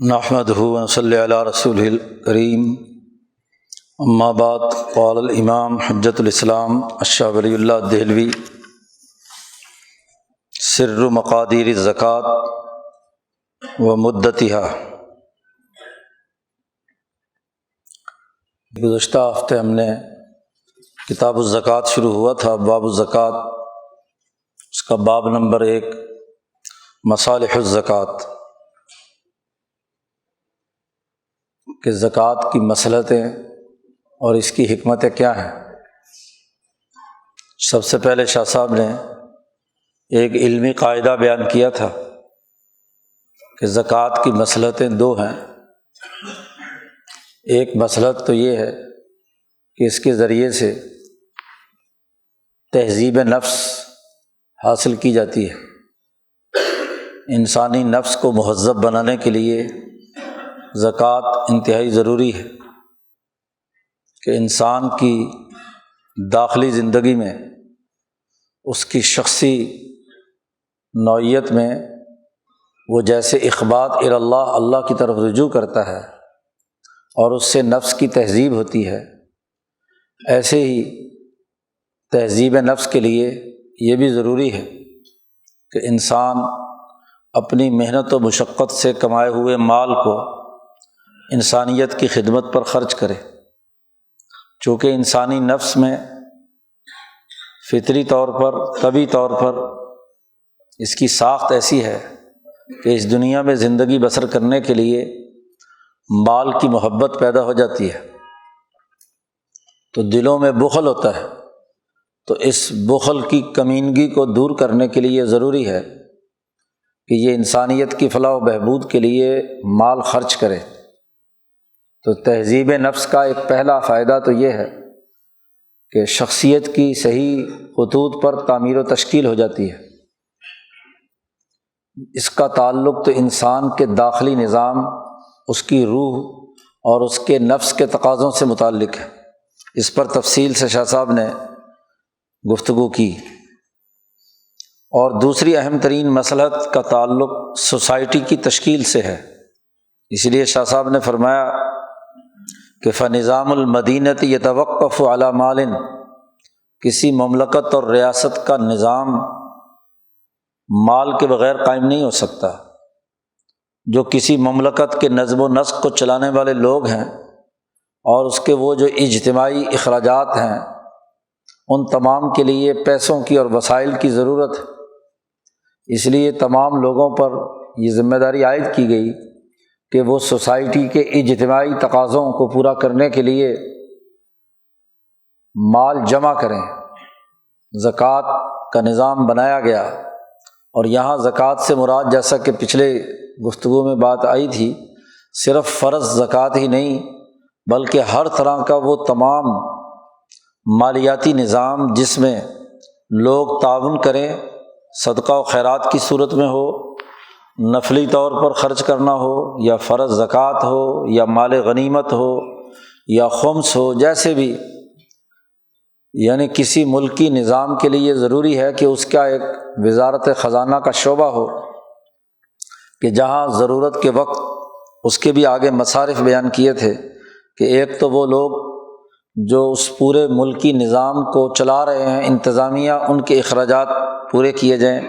نحمدہ ونصلی علی رسولہ الکریم اما بعد قال الامام حجۃ الاسلام الشاہ ولی اللہ دہلوی سر مقادیر الزکوٰۃ و مدتها۔ گزشتہ ہفتے ہم نے کتاب الزکوٰۃ شروع ہوا تھا، باب الزکوٰۃ، اس کا باب نمبر 1 مصالح الزکوٰۃ، کہ زکوٰۃ کی مصلحتیں اور اس کی حکمتیں کیا ہیں۔ سب سے پہلے شاہ صاحب نے ایک علمی قاعدہ بیان کیا تھا کہ زکوٰۃ کی مصلحتیں 2 ہیں۔ ایک مصلحت تو یہ ہے کہ اس کے ذریعے سے تہذیب نفس حاصل کی جاتی ہے، انسانی نفس کو مہذب بنانے کے لیے زکوٰۃ انتہائی ضروری ہے کہ انسان کی داخلی زندگی میں، اس کی شخصی نوعیت میں وہ جیسے اخبات الی اللہ، اللہ کی طرف رجوع کرتا ہے اور اس سے نفس کی تہذیب ہوتی ہے، ایسے ہی تہذیب نفس کے لیے یہ بھی ضروری ہے کہ انسان اپنی محنت و مشقت سے کمائے ہوئے مال کو انسانیت کی خدمت پر خرچ کرے، چونکہ انسانی نفس میں فطری طور پر، طبعی طور پر اس کی ساخت ایسی ہے کہ اس دنیا میں زندگی بسر کرنے کے لیے مال کی محبت پیدا ہو جاتی ہے، تو دلوں میں بخل ہوتا ہے، تو اس بخل کی کمینگی کو دور کرنے کے لیے ضروری ہے کہ یہ انسانیت کی فلاح و بہبود کے لیے مال خرچ کرے۔ تو تہذیب نفس کا ایک پہلا فائدہ تو یہ ہے کہ شخصیت کی صحیح خطوط پر تعمیر و تشکیل ہو جاتی ہے۔ اس کا تعلق تو انسان کے داخلی نظام، اس کی روح اور اس کے نفس کے تقاضوں سے متعلق ہے۔ اس پر تفصیل سے شاہ صاحب نے گفتگو کی۔ اور دوسری اہم ترین مصلحت کا تعلق سوسائٹی کی تشکیل سے ہے، اس لیے شاہ صاحب نے فرمایا کہ فنظام المدینۃ یتوقف علی مال، کسی مملکت اور ریاست کا نظام مال کے بغیر قائم نہیں ہو سکتا۔ جو کسی مملکت کے نظم و نسق کو چلانے والے لوگ ہیں اور اس کے وہ جو اجتماعی اخراجات ہیں، ان تمام کے لیے پیسوں کی اور وسائل کی ضرورت ہے، اس لیے تمام لوگوں پر یہ ذمہ داری عائد کی گئی کہ وہ سوسائٹی کے اجتماعی تقاضوں کو پورا کرنے کے لیے مال جمع کریں۔ زکوٰۃ کا نظام بنایا گیا، اور یہاں زکوٰۃ سے مراد، جیسا کہ پچھلے گفتگو میں بات آئی تھی، صرف فرض زکوٰۃ ہی نہیں بلکہ ہر طرح کا وہ تمام مالیاتی نظام جس میں لوگ تعاون کریں، صدقہ و خیرات کی صورت میں ہو، نفلی طور پر خرچ کرنا ہو، یا فرض زکوٰۃ ہو، یا مال غنیمت ہو، یا خمس ہو، جیسے بھی، یعنی کسی ملکی نظام کے لیے ضروری ہے کہ اس کا ایک وزارت خزانہ کا شعبہ ہو کہ جہاں ضرورت کے وقت اس کے بھی آگے مصارف بیان کیے تھے کہ ایک تو وہ لوگ جو اس پورے ملکی نظام کو چلا رہے ہیں، انتظامیہ، ان کے اخراجات پورے کیے جائیں،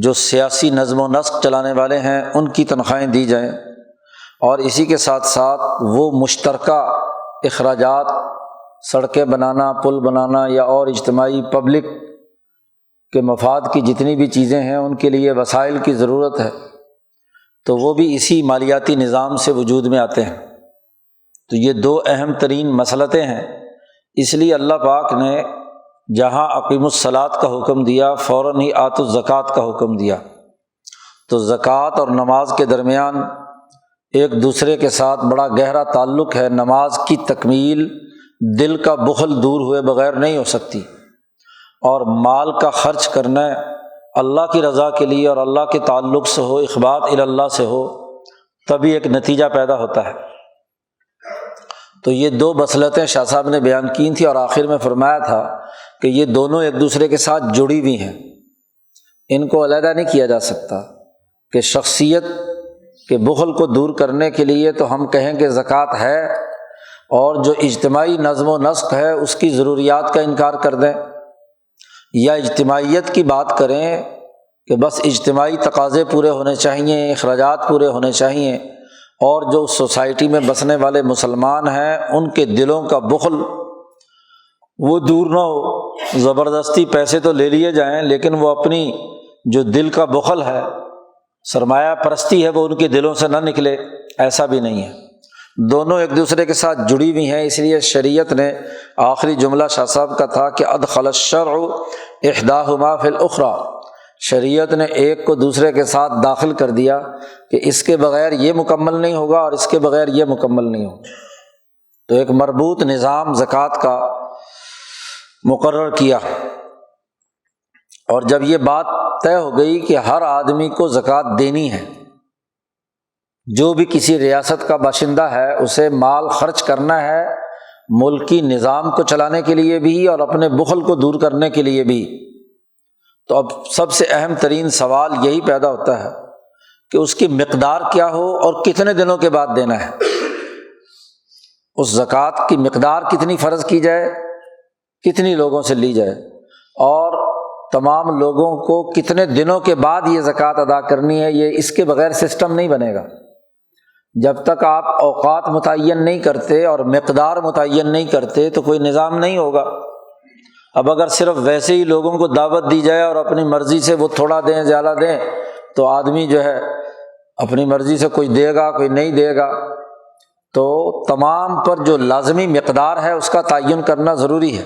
جو سیاسی نظم و نسق چلانے والے ہیں ان کی تنخواہیں دی جائیں، اور اسی کے ساتھ ساتھ وہ مشترکہ اخراجات، سڑکیں بنانا، پل بنانا، یا اور اجتماعی پبلک کے مفاد کی جتنی بھی چیزیں ہیں ان کے لیے وسائل کی ضرورت ہے، تو وہ بھی اسی مالیاتی نظام سے وجود میں آتے ہیں۔ تو یہ 2 اہم ترین مصلحتیں ہیں، اس لیے اللہ پاک نے جہاں اقیموا الصلاۃ کا حکم دیا، فوراً ہی آتوا الزکوٰۃ کا حکم دیا۔ تو زکوٰۃ اور نماز کے درمیان ایک دوسرے کے ساتھ بڑا گہرا تعلق ہے۔ نماز کی تکمیل دل کا بخل دور ہوئے بغیر نہیں ہو سکتی، اور مال کا خرچ کرنا اللہ کی رضا کے لیے اور اللہ کے تعلق سے ہو، اخبات الی اللہ سے ہو، تبھی ایک نتیجہ پیدا ہوتا ہے۔ تو یہ 2 مصلحتیں شاہ صاحب نے بیان کی تھیں، اور آخر میں فرمایا تھا کہ یہ دونوں ایک دوسرے کے ساتھ جڑی ہوئی ہیں، ان کو علیحدہ نہیں کیا جا سکتا، کہ شخصیت کہ بخل کو دور کرنے کے لیے تو ہم کہیں کہ زکوٰۃ ہے، اور جو اجتماعی نظم و نسق ہے اس کی ضروریات کا انکار کر دیں، یا اجتماعیت کی بات کریں کہ بس اجتماعی تقاضے پورے ہونے چاہیے، اخراجات پورے ہونے چاہیے، اور جو سوسائٹی میں بسنے والے مسلمان ہیں ان کے دلوں کا بخل وہ دور نہ ہو، زبردستی پیسے تو لے لیے جائیں لیکن وہ اپنی جو دل کا بخل ہے، سرمایہ پرستی ہے، وہ ان کے دلوں سے نہ نکلے، ایسا بھی نہیں ہے۔ دونوں ایک دوسرے کے ساتھ جڑی ہوئی ہیں، اس لیے شریعت نے آخری جملہ شاہ صاحب کا تھا کہ ادخل الشرع احداہما فی الاخری، شریعت نے ایک کو دوسرے کے ساتھ داخل کر دیا کہ اس کے بغیر یہ مکمل نہیں ہوگا اور اس کے بغیر یہ مکمل نہیں ہوگا، تو ایک مربوط نظام زکوٰۃ کا مقرر کیا۔ اور جب یہ بات طے ہو گئی کہ ہر آدمی کو زکوٰۃ دینی ہے، جو بھی کسی ریاست کا باشندہ ہے اسے مال خرچ کرنا ہے ملکی نظام کو چلانے کے لیے بھی اور اپنے بخل کو دور کرنے کے لیے بھی، تو اب سب سے اہم ترین سوال یہی پیدا ہوتا ہے کہ اس کی مقدار کیا ہو اور کتنے دنوں کے بعد دینا ہے، اس زکوٰۃ کی مقدار کتنی فرض کی جائے، کتنی لوگوں سے لی جائے، اور تمام لوگوں کو کتنے دنوں کے بعد یہ زکوٰۃ ادا کرنی ہے۔ یہ اس کے بغیر سسٹم نہیں بنے گا۔ جب تک آپ اوقات متعین نہیں کرتے اور مقدار متعین نہیں کرتے تو کوئی نظام نہیں ہوگا۔ اب اگر صرف ویسے ہی لوگوں کو دعوت دی جائے اور اپنی مرضی سے وہ تھوڑا دیں زیادہ دیں تو آدمی جو ہے اپنی مرضی سے کوئی دے گا کوئی نہیں دے گا، تو تمام پر جو لازمی مقدار ہے اس کا تعین کرنا ضروری ہے۔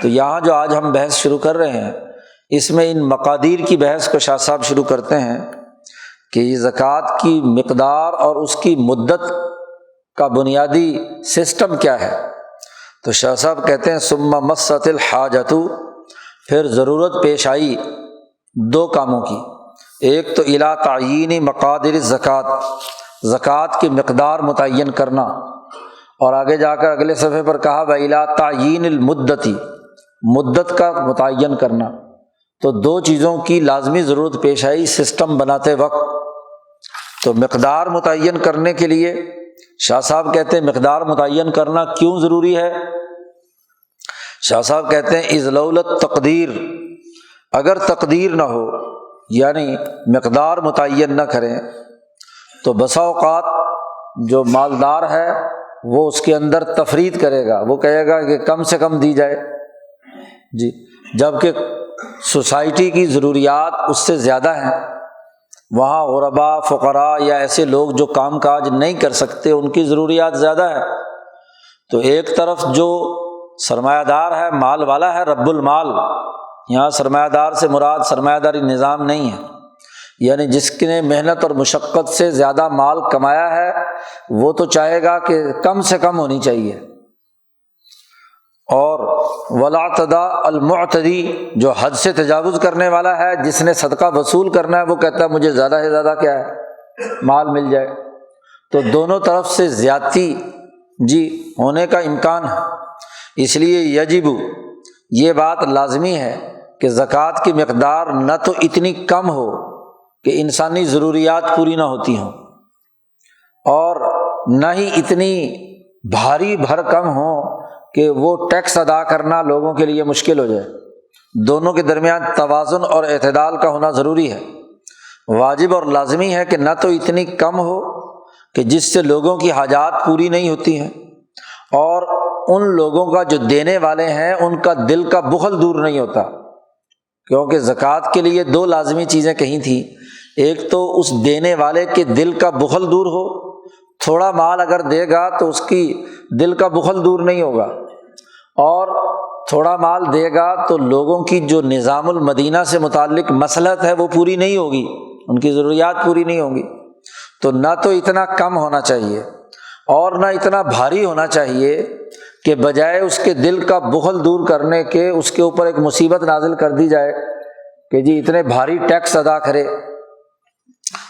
تو یہاں جو آج ہم بحث شروع کر رہے ہیں اس میں ان مقادیر کی بحث کو شاہ صاحب شروع کرتے ہیں کہ یہ زکوٰۃ کی مقدار اور اس کی مدت کا بنیادی سسٹم کیا ہے۔ تو شاہ صاحب کہتے ہیں ثم مست الحاجۃ، پھر ضرورت پیش آئی دو کاموں کی، ایک تو الی تعیین مقادیر الزکوٰۃ، زکوٰۃ کی مقدار متعین کرنا، اور آگے جا کر اگلے صفحے پر کہا وَإِلَىٰ تَعْیِینِ الْمُدَّةِ، مدت کا متعین کرنا۔ تو دو چیزوں کی لازمی ضرورت پیش آئی سسٹم بناتے وقت۔ تو مقدار متعین کرنے کے لیے شاہ صاحب کہتے ہیں مقدار متعین کرنا کیوں ضروری ہے؟ شاہ صاحب کہتے ہیں اذ لولا التقدیر، اگر تقدیر نہ ہو یعنی مقدار متعین نہ کریں تو بسا اوقات جو مالدار ہے وہ اس کے اندر تفرید کرے گا، وہ کہے گا کہ کم سے کم دی جائے جی، جبکہ سوسائٹی کی ضروریات اس سے زیادہ ہیں۔ وہاں غرباء، فقراء یا ایسے لوگ جو کام کاج نہیں کر سکتے ان کی ضروریات زیادہ ہیں۔ تو ایک طرف جو سرمایہ دار ہے، مال والا ہے، رب المال، یہاں سرمایہ دار سے مراد سرمایہ داری نظام نہیں ہے، یعنی جس نے محنت اور مشقت سے زیادہ مال کمایا ہے وہ تو چاہے گا کہ کم سے کم ہونی چاہیے۔ اور والاعتداء المعتدی، جو حد سے تجاوز کرنے والا ہے، جس نے صدقہ وصول کرنا ہے، وہ کہتا ہے مجھے زیادہ سے زیادہ کیا ہے مال مل جائے۔ تو دونوں طرف سے زیادتی جی ہونے کا امکان ہے، اس لیے یجب، یہ بات لازمی ہے کہ زکوٰۃ کی مقدار نہ تو اتنی کم ہو کہ انسانی ضروریات پوری نہ ہوتی ہوں، اور نہ ہی اتنی بھاری بھرکم ہو کہ وہ ٹیکس ادا کرنا لوگوں کے لیے مشکل ہو جائے۔ دونوں کے درمیان توازن اور اعتدال کا ہونا ضروری ہے۔ واجب اور لازمی ہے کہ نہ تو اتنی کم ہو کہ جس سے لوگوں کی حاجات پوری نہیں ہوتی ہیں، اور ان لوگوں کا جو دینے والے ہیں ان کا دل کا بخل دور نہیں ہوتا، کیونکہ زکوٰۃ کے لیے دو لازمی چیزیں کہی تھیں، ایک تو اس دینے والے کے دل کا بخل دور ہو، تھوڑا مال اگر دے گا تو اس کی دل کا بخل دور نہیں ہوگا، اور تھوڑا مال دے گا تو لوگوں کی جو نظام المدینہ سے متعلق مصلحت ہے وہ پوری نہیں ہوگی، ان کی ضروریات پوری نہیں ہوں گی۔ تو نہ تو اتنا کم ہونا چاہیے اور نہ اتنا بھاری ہونا چاہیے کہ بجائے اس کے دل کا بخل دور کرنے کے اس کے اوپر ایک مصیبت نازل کر دی جائے کہ جی اتنے بھاری ٹیکس ادا کرے۔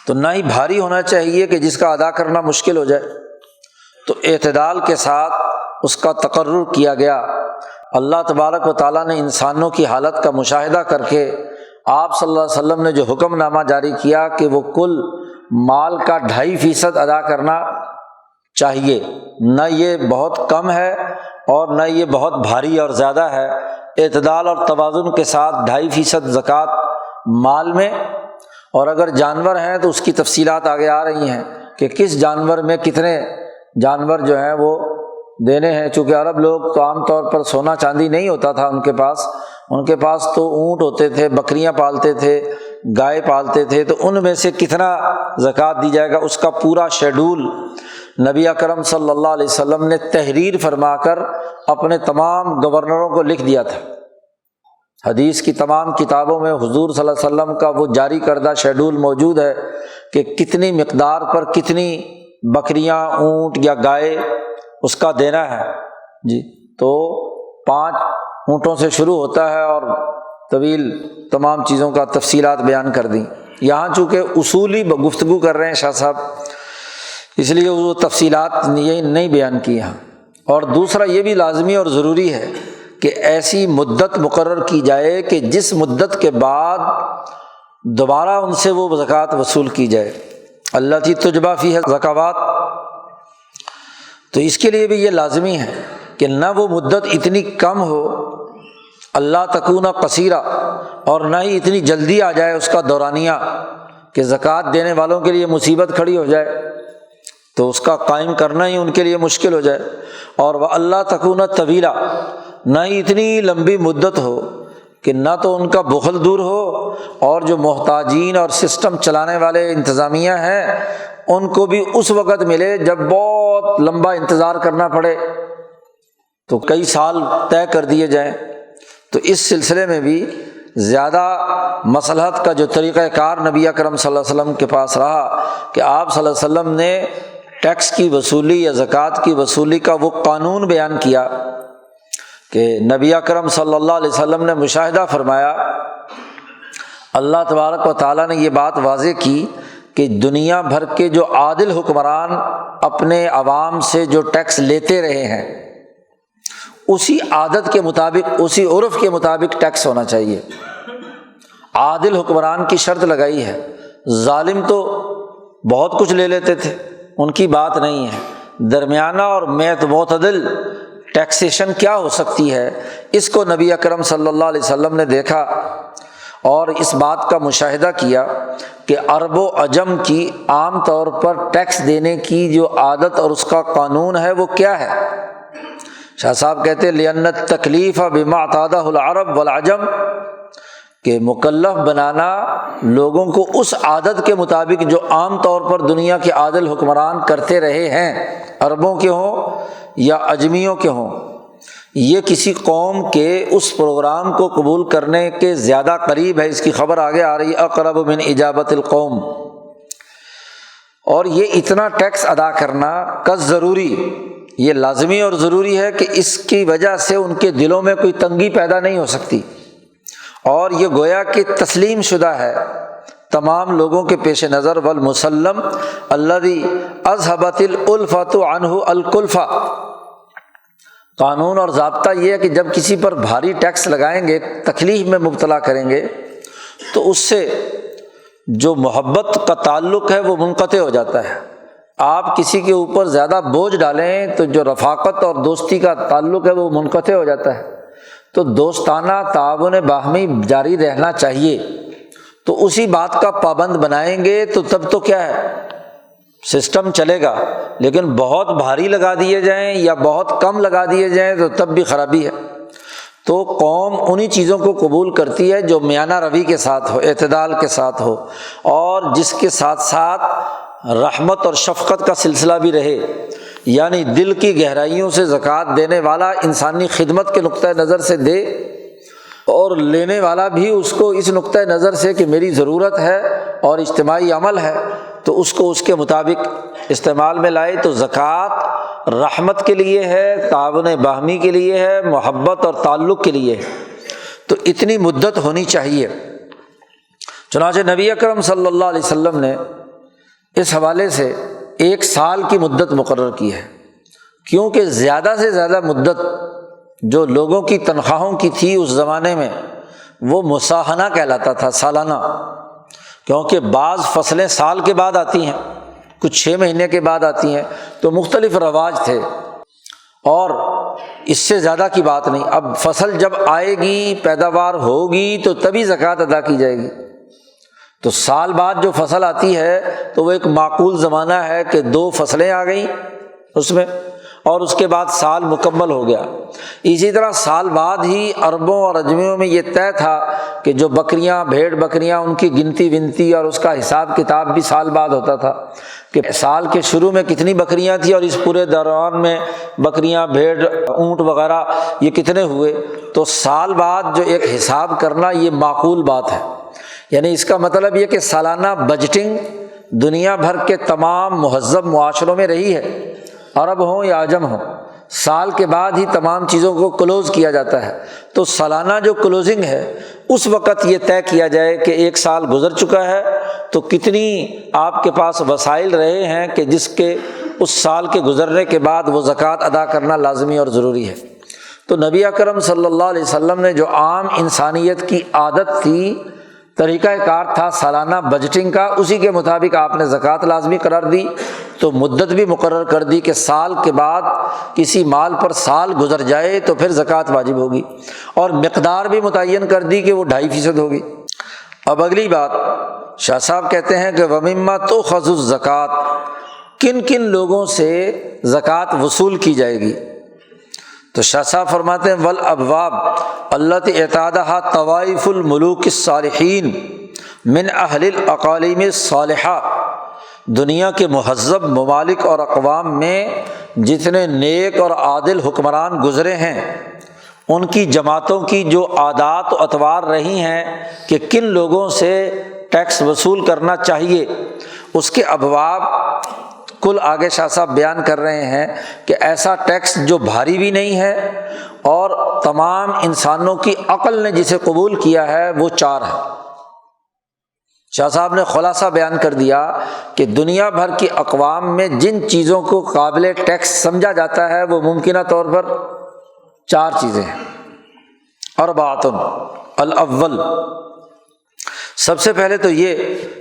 تو نہ ہی بھاری ہونا چاہیے کہ جس کا ادا کرنا مشکل ہو جائے۔ تو اعتدال کے ساتھ اس کا تقرر کیا گیا۔ اللہ تبارک و تعالیٰ نے انسانوں کی حالت کا مشاہدہ کر کے آپ صلی اللہ علیہ وسلم نے جو حکم نامہ جاری کیا کہ وہ کل مال کا 2.5% ادا کرنا چاہیے، نہ یہ بہت کم ہے اور نہ یہ بہت بھاری اور زیادہ ہے، اعتدال اور توازن کے ساتھ 2.5% زکوٰۃ مال میں۔ اور اگر جانور ہیں تو اس کی تفصیلات آگے آ رہی ہیں کہ کس جانور میں کتنے جانور جو ہیں وہ دینے ہیں، چونکہ عرب لوگ تو عام طور پر سونا چاندی نہیں ہوتا تھا ان کے پاس تو اونٹ ہوتے تھے، بکریاں پالتے تھے، گائے پالتے تھے، تو ان میں سے کتنا زکوٰۃ دی جائے گا اس کا پورا شیڈول نبی اکرم صلی اللہ علیہ وسلم نے تحریر فرما کر اپنے تمام گورنروں کو لکھ دیا تھا۔ حدیث کی تمام کتابوں میں حضور صلی اللہ علیہ وسلم کا وہ جاری کردہ شیڈول موجود ہے کہ کتنی مقدار پر کتنی بکریاں، اونٹ یا گائے اس کا دینا ہے جی۔ تو 5 اونٹوں سے شروع ہوتا ہے اور طویل تمام چیزوں کا تفصیلات بیان کر دیں۔ یہاں چونکہ اصولی گفتگو کر رہے ہیں شاہ صاحب، اس لیے وہ تفصیلات یہ نہیں بیان کی یہاں۔ اور دوسرا یہ بھی لازمی اور ضروری ہے کہ ایسی مدت مقرر کی جائے کہ جس مدت کے بعد دوبارہ ان سے وہ زکوٰۃ وصول کی جائے، التی تجبیٰ فیہا زکوٰۃ۔ تو اس کے لیے بھی یہ لازمی ہے کہ نہ وہ مدت اتنی کم ہو، اللہ تکون قصیرہ، اور نہ ہی اتنی جلدی آ جائے اس کا دورانیہ کہ زکوٰۃ دینے والوں کے لیے مصیبت کھڑی ہو جائے تو اس کا قائم کرنا ہی ان کے لیے مشکل ہو جائے، اور وہ اللہ تکون طویلہ، نہ ہی اتنی لمبی مدت ہو کہ نہ تو ان کا بخل دور ہو اور جو محتاجین اور سسٹم چلانے والے انتظامیہ ہیں ان کو بھی اس وقت ملے جب بہت لمبا انتظار کرنا پڑے، تو کئی سال طے کر دیے جائیں۔ تو اس سلسلے میں بھی زیادہ مصلحت کا جو طریقہ کار نبی اکرم صلی اللہ علیہ وسلم کے پاس رہا کہ آپ صلی اللہ علیہ وسلم نے ٹیکس کی وصولی یا زکوٰۃ کی وصولی کا وہ قانون بیان کیا کہ نبی اکرم صلی اللہ علیہ وسلم نے مشاہدہ فرمایا، اللہ تبارک و تعالیٰ نے یہ بات واضح کی کہ دنیا بھر کے جو عادل حکمران اپنے عوام سے جو ٹیکس لیتے رہے ہیں اسی عادت کے مطابق، اسی عرف کے مطابق ٹیکس ہونا چاہیے۔ عادل حکمران کی شرط لگائی ہے، ظالم تو بہت کچھ لے لیتے تھے، ان کی بات نہیں ہے۔ درمیانہ اور معتدل ٹیکسیشن کیا ہو سکتی ہے، اس کو نبی اکرم صلی اللہ علیہ وسلم نے دیکھا اور اس بات کا مشاہدہ کیا کہ عرب و عجم کی عام طور پر ٹیکس دینے کی جو عادت اور اس کا قانون ہے وہ کیا ہے۔ شاہ صاحب کہتے لِأَنَّ التَّكْلِيفَ بِمَا اعْتَادَهُ الْعَرَبُ وَالْعَجَمُ، کہ مکلف بنانا لوگوں کو اس عادت کے مطابق جو عام طور پر دنیا کے عادل حکمران کرتے رہے ہیں، عربوں کے ہوں یا اجمیوں کے ہوں، یہ کسی قوم کے اس پروگرام کو قبول کرنے کے زیادہ قریب ہے۔ اس کی خبر آگے آ رہی ہے، اقرب من اجابت القوم۔ اور یہ اتنا ٹیکس ادا کرنا کس ضروری، یہ لازمی اور ضروری ہے کہ اس کی وجہ سے ان کے دلوں میں کوئی تنگی پیدا نہیں ہو سکتی، اور یہ گویا کہ تسلیم شدہ ہے تمام لوگوں کے پیش نظر۔ والمسلم الذی اذھبت الالفۃ عنہ الکلفہ، قانون اور ضابطہ یہ ہے کہ جب کسی پر بھاری ٹیکس لگائیں گے، تکلیف میں مبتلا کریں گے، تو اس سے جو محبت کا تعلق ہے وہ منقطع ہو جاتا ہے۔ آپ کسی کے اوپر زیادہ بوجھ ڈالیں تو جو رفاقت اور دوستی کا تعلق ہے وہ منقطع ہو جاتا ہے۔ تو دوستانہ تعاون باہمی جاری رہنا چاہیے، تو اسی بات کا پابند بنائیں گے تو تب تو کیا ہے، سسٹم چلے گا۔ لیکن بہت بھاری لگا دیے جائیں یا بہت کم لگا دیے جائیں تو تب بھی خرابی ہے۔ تو قوم انہی چیزوں کو قبول کرتی ہے جو میانہ روی کے ساتھ ہو، اعتدال کے ساتھ ہو، اور جس کے ساتھ ساتھ رحمت اور شفقت کا سلسلہ بھی رہے، یعنی دل کی گہرائیوں سے زکوٰۃ دینے والا انسانی خدمت کے نقطہ نظر سے دے، اور لینے والا بھی اس کو اس نقطہ نظر سے کہ میری ضرورت ہے اور اجتماعی عمل ہے تو اس کو اس کے مطابق استعمال میں لائے۔ تو زکوٰۃ رحمت کے لیے ہے، تعاون باہمی کے لیے ہے، محبت اور تعلق کے لیے ہے، تو اتنی مدت ہونی چاہیے۔ چنانچہ نبی اکرم صلی اللہ علیہ وسلم نے اس حوالے سے 1 سال کی مدت مقرر کی ہے، کیونکہ زیادہ سے زیادہ مدت جو لوگوں کی تنخواہوں کی تھی اس زمانے میں وہ مساہنہ کہلاتا تھا، سالانہ۔ کیونکہ بعض فصلیں سال کے بعد آتی ہیں، کچھ 6 مہینے کے بعد آتی ہیں، تو مختلف رواج تھے اور اس سے زیادہ کی بات نہیں۔ اب فصل جب آئے گی، پیداوار ہوگی تو تبھی زکوٰۃ ادا کی جائے گی۔ تو سال بعد جو فصل آتی ہے تو وہ ایک معقول زمانہ ہے کہ 2 فصلیں آ گئیں اس میں، اور اس کے بعد سال مکمل ہو گیا۔ اسی طرح سال بعد ہی عربوں اور اجمیوں میں یہ طے تھا کہ جو بکریاں، بھیڑ بکریاں، ان کی گنتی ونتی اور اس کا حساب کتاب بھی سال بعد ہوتا تھا کہ سال کے شروع میں کتنی بکریاں تھیں اور اس پورے دوران میں بکریاں، بھیڑ، اونٹ وغیرہ یہ کتنے ہوئے۔ تو سال بعد جو ایک حساب کرنا یہ معقول بات ہے۔ یعنی اس کا مطلب یہ کہ سالانہ بجٹنگ دنیا بھر کے تمام مہذب معاشروں میں رہی ہے، عرب ہوں یا عجم ہوں، سال کے بعد ہی تمام چیزوں کو کلوز کیا جاتا ہے۔ تو سالانہ جو کلوزنگ ہے اس وقت یہ طے کیا جائے کہ 1 سال گزر چکا ہے تو کتنی آپ کے پاس وسائل رہے ہیں کہ جس کے اس سال کے گزرنے کے بعد وہ زکوٰۃ ادا کرنا لازمی اور ضروری ہے۔ تو نبی اکرم صلی اللہ علیہ وسلم نے جو عام انسانیت کی عادت تھی، طریقہ کار تھا سالانہ بجٹنگ کا، اسی کے مطابق آپ نے زکوٰۃ لازمی قرار دی۔ تو مدت بھی مقرر کر دی کہ سال کے بعد کسی مال پر سال گزر جائے تو پھر زکوٰۃ واجب ہوگی، اور مقدار بھی متعین کر دی کہ وہ 2.5% ہوگی۔ اب اگلی بات شاہ صاحب کہتے ہیں کہ وَمِمَّا تُؤْخَذُ الزَّکَاۃ، کن کن لوگوں سے زکوٰۃ وصول کی جائے گی؟ تو شاہ صاحب فرماتے ہیں والابواب التي اعتادها طوائف الملوک الصالحین من اہل الاقالیم الصالحہ، دنیا کے مہذب ممالک اور اقوام میں جتنے نیک اور عادل حکمران گزرے ہیں، ان کی جماعتوں کی جو عادات و اطوار رہی ہیں کہ کن لوگوں سے ٹیکس وصول کرنا چاہیے، اس کے ابواب کل آگے شاہ صاحب بیان کر رہے ہیں کہ ایسا ٹیکس جو بھاری بھی نہیں ہے اور تمام انسانوں کی عقل نے جسے قبول کیا ہے وہ 4 ہے۔ شاہ صاحب نے خلاصہ بیان کر دیا کہ دنیا بھر کی اقوام میں جن چیزوں کو قابل ٹیکس سمجھا جاتا ہے وہ ممکنہ طور پر 4 چیزیں ہیں۔ اربعۃ، الاول، سب سے پہلے تو یہ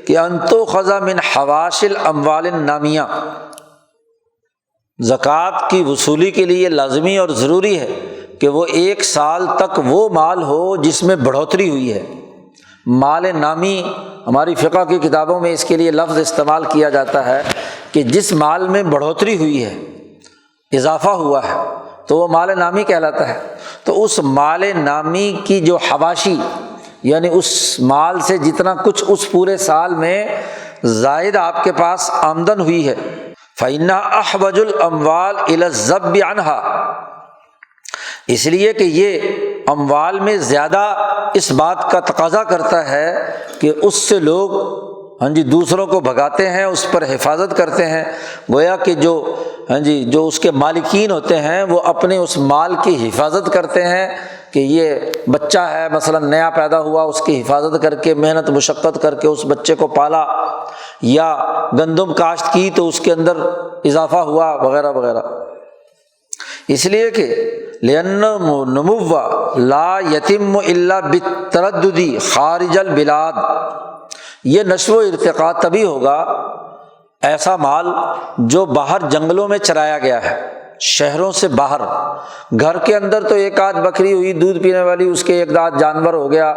کہ ان تؤخذ من حواش الاموال النامیہ، زکوٰۃ کی وصولی کے لیے لازمی اور ضروری ہے کہ وہ 1 سال تک وہ مال ہو جس میں بڑھوتری ہوئی ہے۔ مال نامی ہماری فقہ کی کتابوں میں اس کے لیے لفظ استعمال کیا جاتا ہے کہ جس مال میں بڑھوتری ہوئی ہے، اضافہ ہوا ہے، تو وہ مال نامی کہلاتا ہے۔ تو اس مال نامی کی جو حواشی، یعنی اس مال سے جتنا کچھ اس پورے سال میں زائد آپ کے پاس آمدن ہوئی ہے، فَإِنَّا أَحْوَجُ الْأَمْوَالِ إِلَى الذَّبِّ عَنْهَا، اس لیے کہ یہ اموال میں زیادہ اس بات کا تقاضا کرتا ہے کہ اس سے لوگ دوسروں کو بھگاتے ہیں، اس پر حفاظت کرتے ہیں۔ گویا کہ جو اس کے مالکین ہوتے ہیں وہ اپنے اس مال کی حفاظت کرتے ہیں کہ یہ بچہ ہے مثلا نیا پیدا ہوا، اس کی حفاظت کر کے محنت مشقت کر کے اس بچے کو پالا، یا گندم کاشت کی تو اس کے اندر اضافہ ہوا وغیرہ وغیرہ۔ اس لیے کہ لأن النمو لا یتم الا بالتردد خارج البلاد، یہ نشو و ارتقاء تبھی ہوگا ایسا مال جو باہر جنگلوں میں چرایا گیا ہے، شہروں سے باہر۔ گھر کے اندر تو 1 آدھ بکری ہوئی دودھ پینے والی، اس کے 1 آدھ جانور ہو گیا،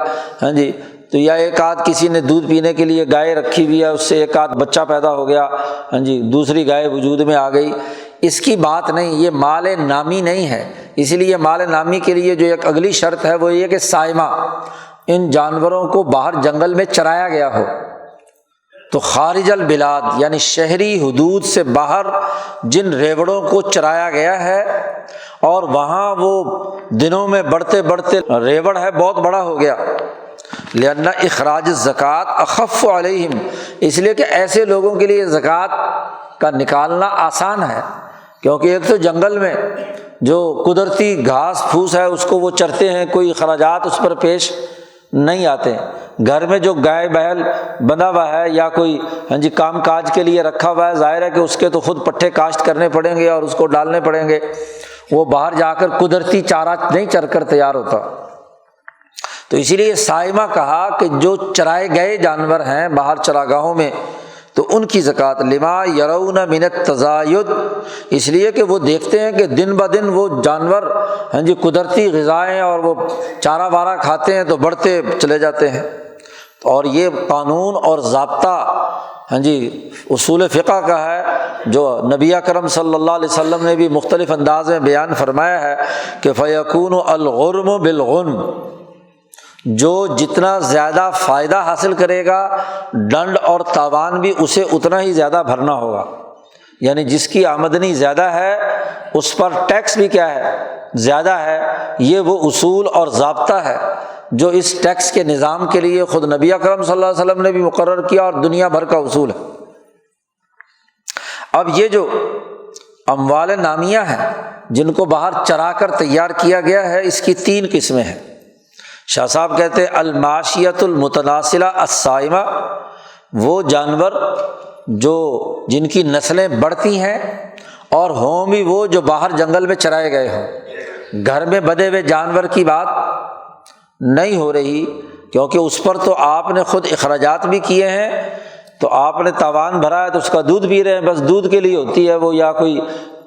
تو یا 1 آدھ کسی نے دودھ پینے کے لیے گائے رکھی ہوئی ہے، اس سے 1 آدھ بچہ پیدا ہو گیا، دوسری گائے وجود میں آ گئی، اس کی بات نہیں، یہ مال نامی نہیں ہے۔ اسی لیے مال نامی کے لیے جو ایک اگلی شرط ہے وہ یہ کہ سائمہ، ان جانوروں کو باہر جنگل میں چرایا گیا ہو۔ تو خارج البلاد یعنی شہری حدود سے باہر جن ریوڑوں کو چرایا گیا ہے، اور وہاں وہ دنوں میں بڑھتے بڑھتے ریوڑ ہے بہت بڑا ہو گیا، لأن اخراج الزکوٰۃ اخف علیہم، اس لیے کہ ایسے لوگوں کے لیے زکوٰۃ کا نکالنا آسان ہے، کیونکہ ایک تو جنگل میں جو قدرتی گھاس پھوس ہے اس کو وہ چرتے ہیں، کوئی اخراجات اس پر پیش نہیں آتے۔ گھر میں جو گائے بہل بندھا ہوا ہے یا کوئی کام کاج کے لیے رکھا ہوا ہے، ظاہر ہے کہ اس کے تو خود پٹھے کاشت کرنے پڑیں گے اور اس کو ڈالنے پڑیں گے، وہ باہر جا کر قدرتی چارہ نہیں چر کر تیار ہوتا۔ تو اسی لیے سائمہ کہا کہ جو چرائے گئے جانور ہیں باہر چراگاہوں میں تو ان کی زکوٰۃ، لما یرون من التزاید، اس لیے کہ وہ دیکھتے ہیں کہ دن بدن وہ جانور قدرتی غذائیں اور وہ چارہ وارہ کھاتے ہیں تو بڑھتے چلے جاتے ہیں۔ اور یہ قانون اور ضابطہ اصول فقہ کا ہے جو نبی اکرم صلی اللہ علیہ وسلم نے بھی مختلف انداز میں بیان فرمایا ہے کہ فیکون الغرم بالغنم، جو جتنا زیادہ فائدہ حاصل کرے گا ڈنڈ اور تاوان بھی اسے اتنا ہی زیادہ بھرنا ہوگا، یعنی جس کی آمدنی زیادہ ہے اس پر ٹیکس بھی کیا ہے، زیادہ ہے۔ یہ وہ اصول اور ضابطہ ہے جو اس ٹیکس کے نظام کے لیے خود نبی اکرم صلی اللہ علیہ وسلم نے بھی مقرر کیا اور دنیا بھر کا اصول ہے۔ اب یہ جو اموال نامیہ ہیں جن کو باہر چرا کر تیار کیا گیا ہے، اس کی 3 قسمیں ہیں۔ شاہ صاحب کہتے ہیں الماشیۃ المتناسلہ الصائمہ، وہ جانور جن کی نسلیں بڑھتی ہیں اور ہوں بھی وہ جو باہر جنگل میں چرائے گئے ہوں، گھر میں بدے ہوئے جانور کی بات نہیں ہو رہی، کیونکہ اس پر تو آپ نے خود اخراجات بھی کیے ہیں، تو آپ نے تاوان بھرا ہے تو اس کا دودھ پی رہے ہیں، بس دودھ کے لیے ہوتی ہے وہ، یا کوئی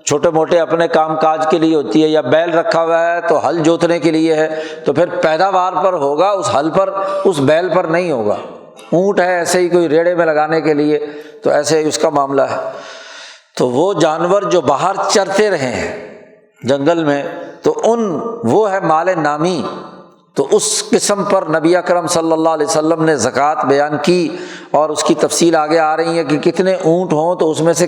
چھوٹے موٹے اپنے کام کاج کے لیے ہوتی ہے، یا بیل رکھا ہوا ہے تو ہل جوتنے کے لیے ہے، تو پھر پیداوار پر ہوگا اس ہل پر، اس بیل پر نہیں ہوگا۔ اونٹ ہے ایسے ہی کوئی ریڑے میں لگانے کے لیے، تو ایسے ہی اس کا معاملہ ہے۔ تو وہ جانور جو باہر چرتے رہے ہیں جنگل میں، تو وہ ہے مال نامی، تو اس قسم پر نبی اکرم صلی اللہ علیہ وسلم نے زکوٰۃ بیان کی، اور اس کی تفصیل آگے آ رہی ہے کہ کتنے اونٹ ہوں تو اس میں سے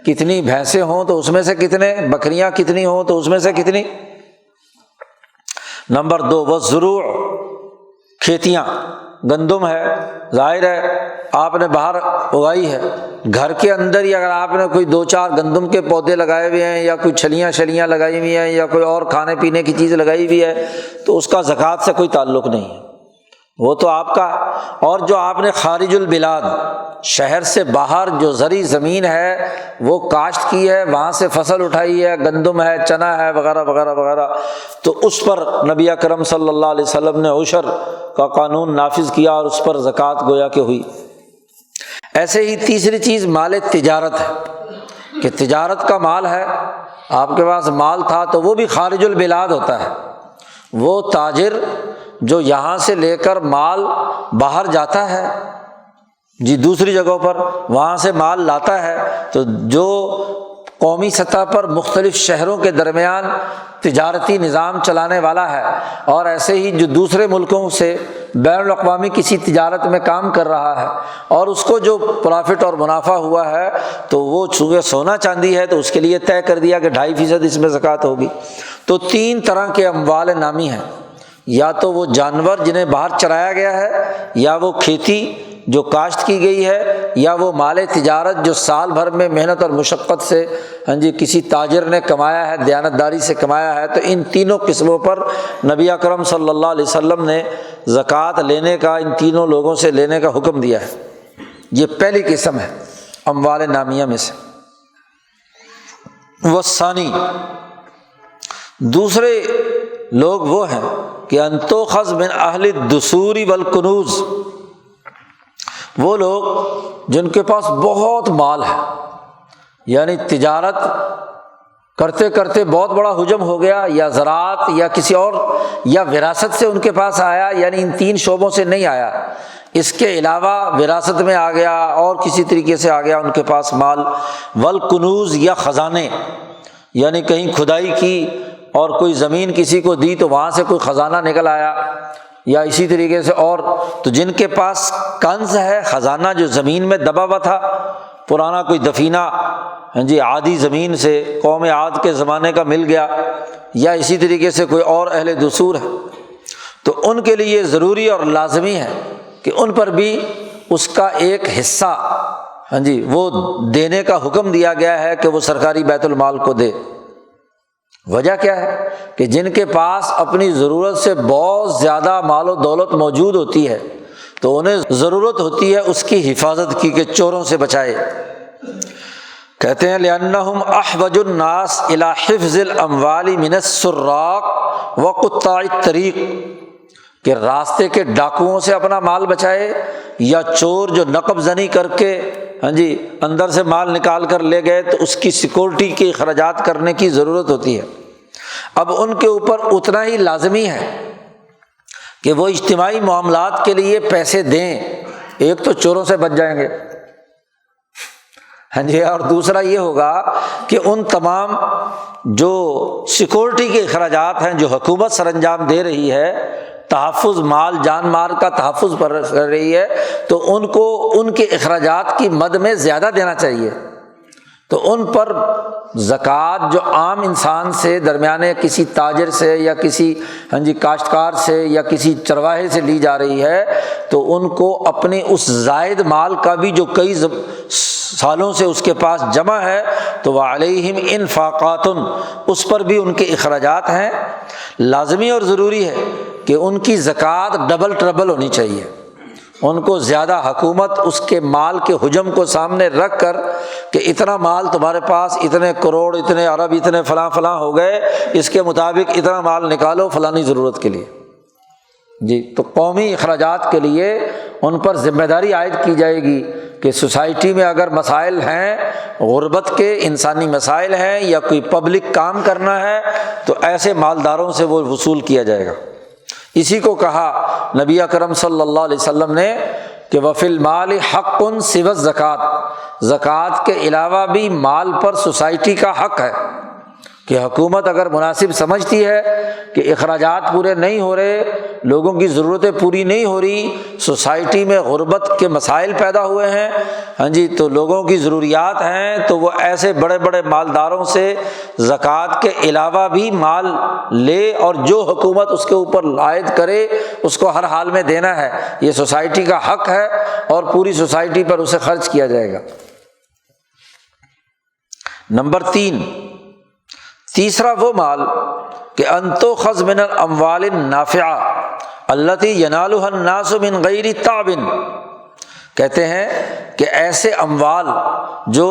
کتنی بھینسیں ہوں تو اس میں سے کتنے، بکریاں کتنی ہوں تو اس میں سے کتنی۔ نمبر 2 والزروع، کھیتیاں، گندم ہے، ظاہر ہے آپ نے باہر اگائی ہے، گھر کے اندر ہی اگر آپ نے کوئی 2-4 گندم کے پودے لگائے ہوئے ہیں، یا کوئی چھلیاں لگائی ہوئی ہیں، یا کوئی اور کھانے پینے کی چیز لگائی ہوئی ہے، تو اس کا زکوٰۃ سے کوئی تعلق نہیں ہے، وہ تو آپ کا۔ اور جو آپ نے خارج البلاد، شہر سے باہر جو زرعی زمین ہے وہ کاشت کی ہے، وہاں سے فصل اٹھائی ہے، گندم ہے، چنا ہے، وغیرہ وغیرہ وغیرہ، تو اس پر نبی اکرم صلی اللہ علیہ وسلم نے عشر کا قانون نافذ کیا اور اس پر زکوٰۃ گویا کہ ہوئی۔ ایسے ہی تیسری چیز مال تجارت ہے، کہ تجارت کا مال ہے، آپ کے پاس مال تھا تو وہ بھی خارج البلاد ہوتا ہے، وہ تاجر جو یہاں سے لے کر مال باہر جاتا ہے دوسری جگہوں پر، وہاں سے مال لاتا ہے، تو جو قومی سطح پر مختلف شہروں کے درمیان تجارتی نظام چلانے والا ہے، اور ایسے ہی جو دوسرے ملکوں سے بین الاقوامی کسی تجارت میں کام کر رہا ہے، اور اس کو جو پرافٹ اور منافع ہوا ہے تو وہ چونکہ سونا چاندی ہے تو اس کے لیے طے کر دیا کہ 2.5% اس میں زکوٰۃ ہوگی۔ تو 3 طرح کے اموال نامی ہیں، یا تو وہ جانور جنہیں باہر چرایا گیا ہے، یا وہ کھیتی جو کاشت کی گئی ہے، یا وہ مال تجارت جو سال بھر میں محنت اور مشقت سے کسی تاجر نے کمایا ہے، دیانتداری سے کمایا ہے۔ تو ان تینوں قسموں پر نبی اکرم صلی اللہ علیہ وسلم نے زکوٰۃ لینے کا، ان تینوں لوگوں سے لینے کا حکم دیا ہے۔ یہ پہلی قسم ہے اموال نامیہ میں سے۔ والثانی، دوسرے لوگ وہ ہیں کہ ان تؤخذ من اہل الدثور والکنوز، وہ لوگ جن کے پاس بہت مال ہے، یعنی تجارت کرتے کرتے بہت بڑا حجم ہو گیا، یا زراعت یا کسی اور، یا وراثت سے ان کے پاس آیا، یعنی ان 3 شعبوں سے نہیں آیا، اس کے علاوہ وراثت میں آ گیا اور کسی طریقے سے آ گیا ان کے پاس مال۔ والکنوز، یا خزانے، یعنی کہیں کھدائی کی اور کوئی زمین کسی کو دی تو وہاں سے کوئی خزانہ نکل آیا، یا اسی طریقے سے اور، تو جن کے پاس کنز ہے، خزانہ جو زمین میں دبا ہوا تھا، پرانا کوئی دفینہ عادی زمین سے قوم عاد کے زمانے کا مل گیا، یا اسی طریقے سے کوئی اور اہل دثور ہے، تو ان کے لیے ضروری اور لازمی ہے کہ ان پر بھی اس کا ایک حصہ وہ دینے کا حکم دیا گیا ہے کہ وہ سرکاری بیت المال کو دے۔ وجہ کیا ہے کہ جن کے پاس اپنی ضرورت سے بہت زیادہ مال و دولت موجود ہوتی ہے تو انہیں ضرورت ہوتی ہے اس کی حفاظت کی کہ چوروں سے بچائے۔ کہتے ہیں لأنہم احوج الناس الی حفظ الاموال من السراق وقطاع الطریق، کہ راستے کے ڈاکوؤں سے اپنا مال بچائے، یا چور جو نقب زنی کر کے اندر سے مال نکال کر لے گئے تو اس کی سیکورٹی کے اخراجات کرنے کی ضرورت ہوتی ہے۔ اب ان کے اوپر اتنا ہی لازمی ہے کہ وہ اجتماعی معاملات کے لیے پیسے دیں، ایک تو چوروں سے بچ جائیں گے، اور دوسرا یہ ہوگا کہ ان تمام جو سیکورٹی کے اخراجات ہیں جو حکومت سر انجام دے رہی ہے، تحفظ، مال جان مال کا تحفظ کر رہی ہے، تو ان کو ان کے اخراجات کی مد میں زیادہ دینا چاہیے۔ تو ان پر زکوٰۃ جو عام انسان سے، درمیانے کسی تاجر سے یا کسی کاشتکار سے یا کسی چرواہے سے لی جا رہی ہے، تو ان کو اپنے اس زائد مال کا بھی جو کئی سالوں سے اس کے پاس جمع ہے، تو وعلیہم انفاقات، اس پر بھی ان کے اخراجات ہیں۔ لازمی اور ضروری ہے کہ ان کی زکوٰۃ ڈبل ٹربل ہونی چاہیے۔ ان کو زیادہ حکومت اس کے مال کے حجم کو سامنے رکھ کر کہ اتنا مال تمہارے پاس، اتنے کروڑ، اتنے ارب، اتنے فلاں فلاں ہو گئے، اس کے مطابق اتنا مال نکالو فلانی ضرورت کے لیے۔ تو قومی اخراجات کے لیے ان پر ذمہ داری عائد کی جائے گی کہ سوسائٹی میں اگر مسائل ہیں، غربت کے انسانی مسائل ہیں یا کوئی پبلک کام کرنا ہے، تو ایسے مالداروں سے وہ وصول کیا جائے گا۔ اسی کو کہا نبی اکرم صلی اللہ علیہ وسلم نے کہ وفی المال حق سوی الزکوٰۃ، زکوٰۃ کے علاوہ بھی مال پر سوسائٹی کا حق ہے کہ حکومت اگر مناسب سمجھتی ہے کہ اخراجات پورے نہیں ہو رہے، لوگوں کی ضرورتیں پوری نہیں ہو رہی، سوسائٹی میں غربت کے مسائل پیدا ہوئے ہیں، تو لوگوں کی ضروریات ہیں، تو وہ ایسے بڑے بڑے مالداروں سے زکوٰۃ کے علاوہ بھی مال لے، اور جو حکومت اس کے اوپر عائد کرے اس کو ہر حال میں دینا ہے۔ یہ سوسائٹی کا حق ہے اور پوری سوسائٹی پر اسے خرچ کیا جائے گا۔ نمبر 3، تیسرا وہ مال کہ ان تؤخذ من الاموال النافعہ التي ينالها الناس من غیر تعب، کہتے ہیں کہ ایسے اموال جو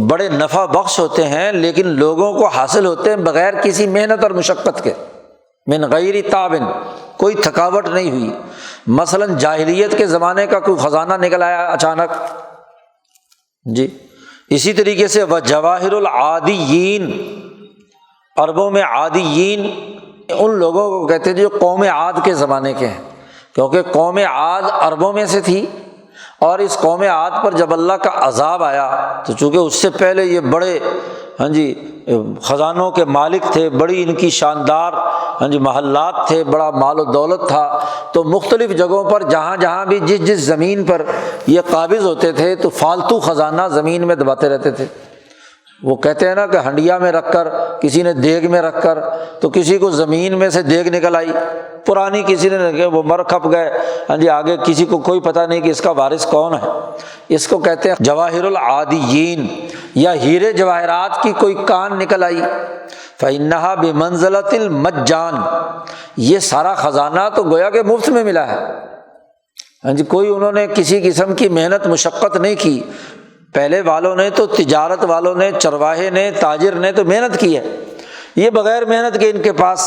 بڑے نفع بخش ہوتے ہیں لیکن لوگوں کو حاصل ہوتے ہیں بغیر کسی محنت اور مشقت کے، من غیر تعب، کوئی تھکاوٹ نہیں ہوئی۔ مثلا جاہلیت کے زمانے کا کوئی خزانہ نکل آیا اچانک، اسی طریقے سے وجواہر العادیین، عربوں میں عادیین ان لوگوں کو کہتے ہیں جو قوم عاد کے زمانے کے ہیں، کیونکہ قوم عاد عربوں میں سے تھی، اور اس قوم عاد پر جب اللہ کا عذاب آیا تو چونکہ اس سے پہلے یہ بڑے خزانوں کے مالک تھے، بڑی ان کی شاندار محلات تھے، بڑا مال و دولت تھا، تو مختلف جگہوں پر جہاں جہاں بھی جس زمین پر یہ قابض ہوتے تھے تو فالتو خزانہ زمین میں دباتے رہتے تھے۔ وہ کہتے ہیں نا کہ ہنڈیا میں رکھ کر، کسی نے دیگ میں رکھ کر، تو کسی کو زمین میں سے دیگ نکل آئی پرانی، کسی نے رکھے وہ مر کھپ گئے، آگے کسی کو کوئی پتہ نہیں کہ اس کا وارث کون ہے۔ اس کو کہتے ہیں جواہر العادیین، یا ہیرے جواہرات کی کوئی کان نکل آئی، فإنها بمنزلۃ المجان، یہ سارا خزانہ تو گویا کہ مفت میں ملا ہے، کوئی انہوں نے کسی قسم کی محنت مشقت نہیں کی۔ پہلے والوں نے تو، تجارت والوں نے، چرواہے نے، تاجر نے تو محنت کی ہے، یہ بغیر محنت کے ان کے پاس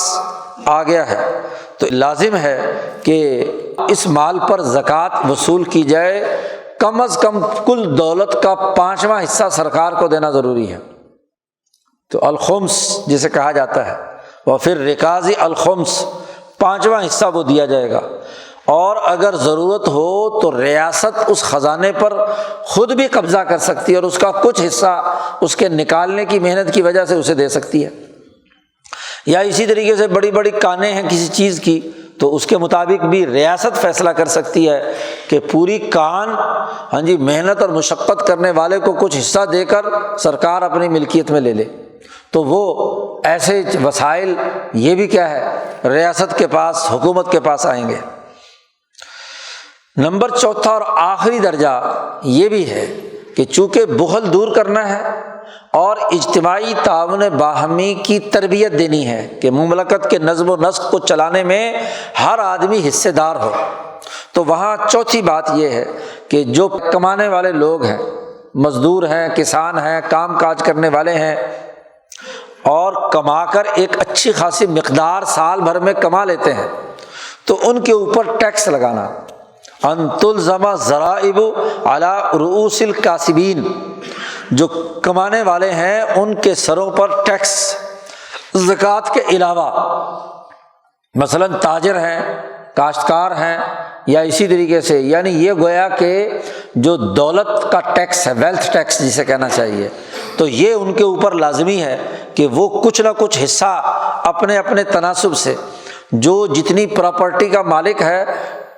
آ گیا ہے۔ تو لازم ہے کہ اس مال پر زکوٰۃ وصول کی جائے، کم از کم کل دولت کا 5واں حصہ سرکار کو دینا ضروری ہے۔ تو الخمس جسے کہا جاتا ہے، اور پھر رکاز الخمس، 5واں حصہ وہ دیا جائے گا، اور اگر ضرورت ہو تو ریاست اس خزانے پر خود بھی قبضہ کر سکتی ہے اور اس کا کچھ حصہ اس کے نکالنے کی محنت کی وجہ سے اسے دے سکتی ہے۔ یا اسی طریقے سے بڑی بڑی کانیں ہیں کسی چیز کی، تو اس کے مطابق بھی ریاست فیصلہ کر سکتی ہے کہ پوری کان محنت اور مشقت کرنے والے کو کچھ حصہ دے کر سرکار اپنی ملکیت میں لے لے۔ تو وہ ایسے وسائل یہ بھی کیا ہے، ریاست کے پاس، حکومت کے پاس آئیں گے۔ نمبر 4 اور آخری درجہ یہ بھی ہے کہ چونکہ بخل دور کرنا ہے اور اجتماعی تعاون باہمی کی تربیت دینی ہے کہ مملکت کے نظم و نسق کو چلانے میں ہر آدمی حصے دار ہو، تو وہاں چوتھی بات یہ ہے کہ جو کمانے والے لوگ ہیں، مزدور ہیں، کسان ہیں، کام کاج کرنے والے ہیں، اور کما کر ایک اچھی خاصی مقدار سال بھر میں کما لیتے ہیں، تو ان کے اوپر ٹیکس لگانا، ان تلزم ضرائب علی رؤوس الکاسبین، جو کمانے والے ہیں ان کے سروں پر ٹیکس زکوٰۃ کے علاوہ، مثلاً تاجر ہیں، کاشتکار ہیں، یا اسی طریقے سے، یعنی یہ گویا کہ جو دولت کا ٹیکس ہے، ویلتھ ٹیکس جسے کہنا چاہیے، تو یہ ان کے اوپر لازمی ہے کہ وہ کچھ نہ کچھ حصہ اپنے اپنے تناسب سے، جو جتنی پراپرٹی کا مالک ہے،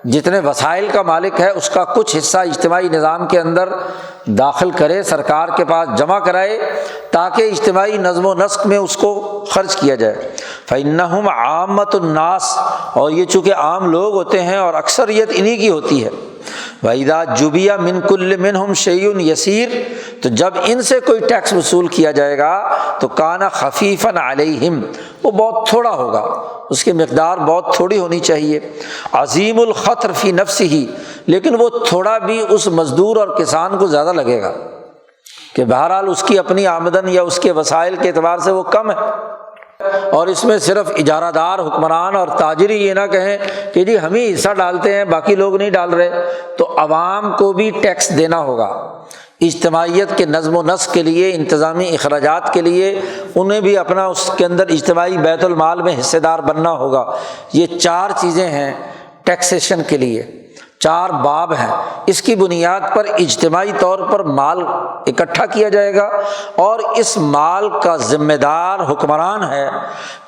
جتنے وسائل کا مالک ہے، اس کا کچھ حصہ اجتماعی نظام کے اندر داخل کرے، سرکار کے پاس جمع کرائے، تاکہ اجتماعی نظم و نسق میں اس کو خرچ کیا جائے۔ فإنہم عامۃ الناس، اور یہ چونکہ عام لوگ ہوتے ہیں اور اکثریت انہی کی ہوتی ہے۔ وَإِذَا جُبِيَ مِن كُلِّ مِنْهُمْ شَيْءٌ يَسِيرٌ، تو جب ان سے کوئی ٹیکس وصول کیا جائے گا تو كَانَ خَفِيفًا عَلَيْهِمْ، وہ بہت تھوڑا ہوگا، اس کی مقدار بہت تھوڑی ہونی چاہیے۔ عظیم الخطر فی نفسہ، لیکن وہ تھوڑا بھی اس مزدور اور کسان کو زیادہ لگے گا کہ بہرحال اس کی اپنی آمدن یا اس کے وسائل کے اعتبار سے وہ کم ہے، اور اس میں صرف اجارہ دار، حکمران اور تاجر ہی یہ نہ کہیں کہ جی ہم ہی حصہ ڈالتے ہیں باقی لوگ نہیں ڈال رہے، تو عوام کو بھی ٹیکس دینا ہوگا، اجتماعیت کے نظم و نسق کے لیے، انتظامی اخراجات کے لیے انہیں بھی اپنا اس کے اندر اجتماعی بیت المال میں حصے دار بننا ہوگا۔ یہ 4 چیزیں ہیں ٹیکسیشن کے لیے، 4 باب ہیں، اس کی بنیاد پر اجتماعی طور پر مال اکٹھا کیا جائے گا، اور اس مال کا ذمہ دار حکمران ہے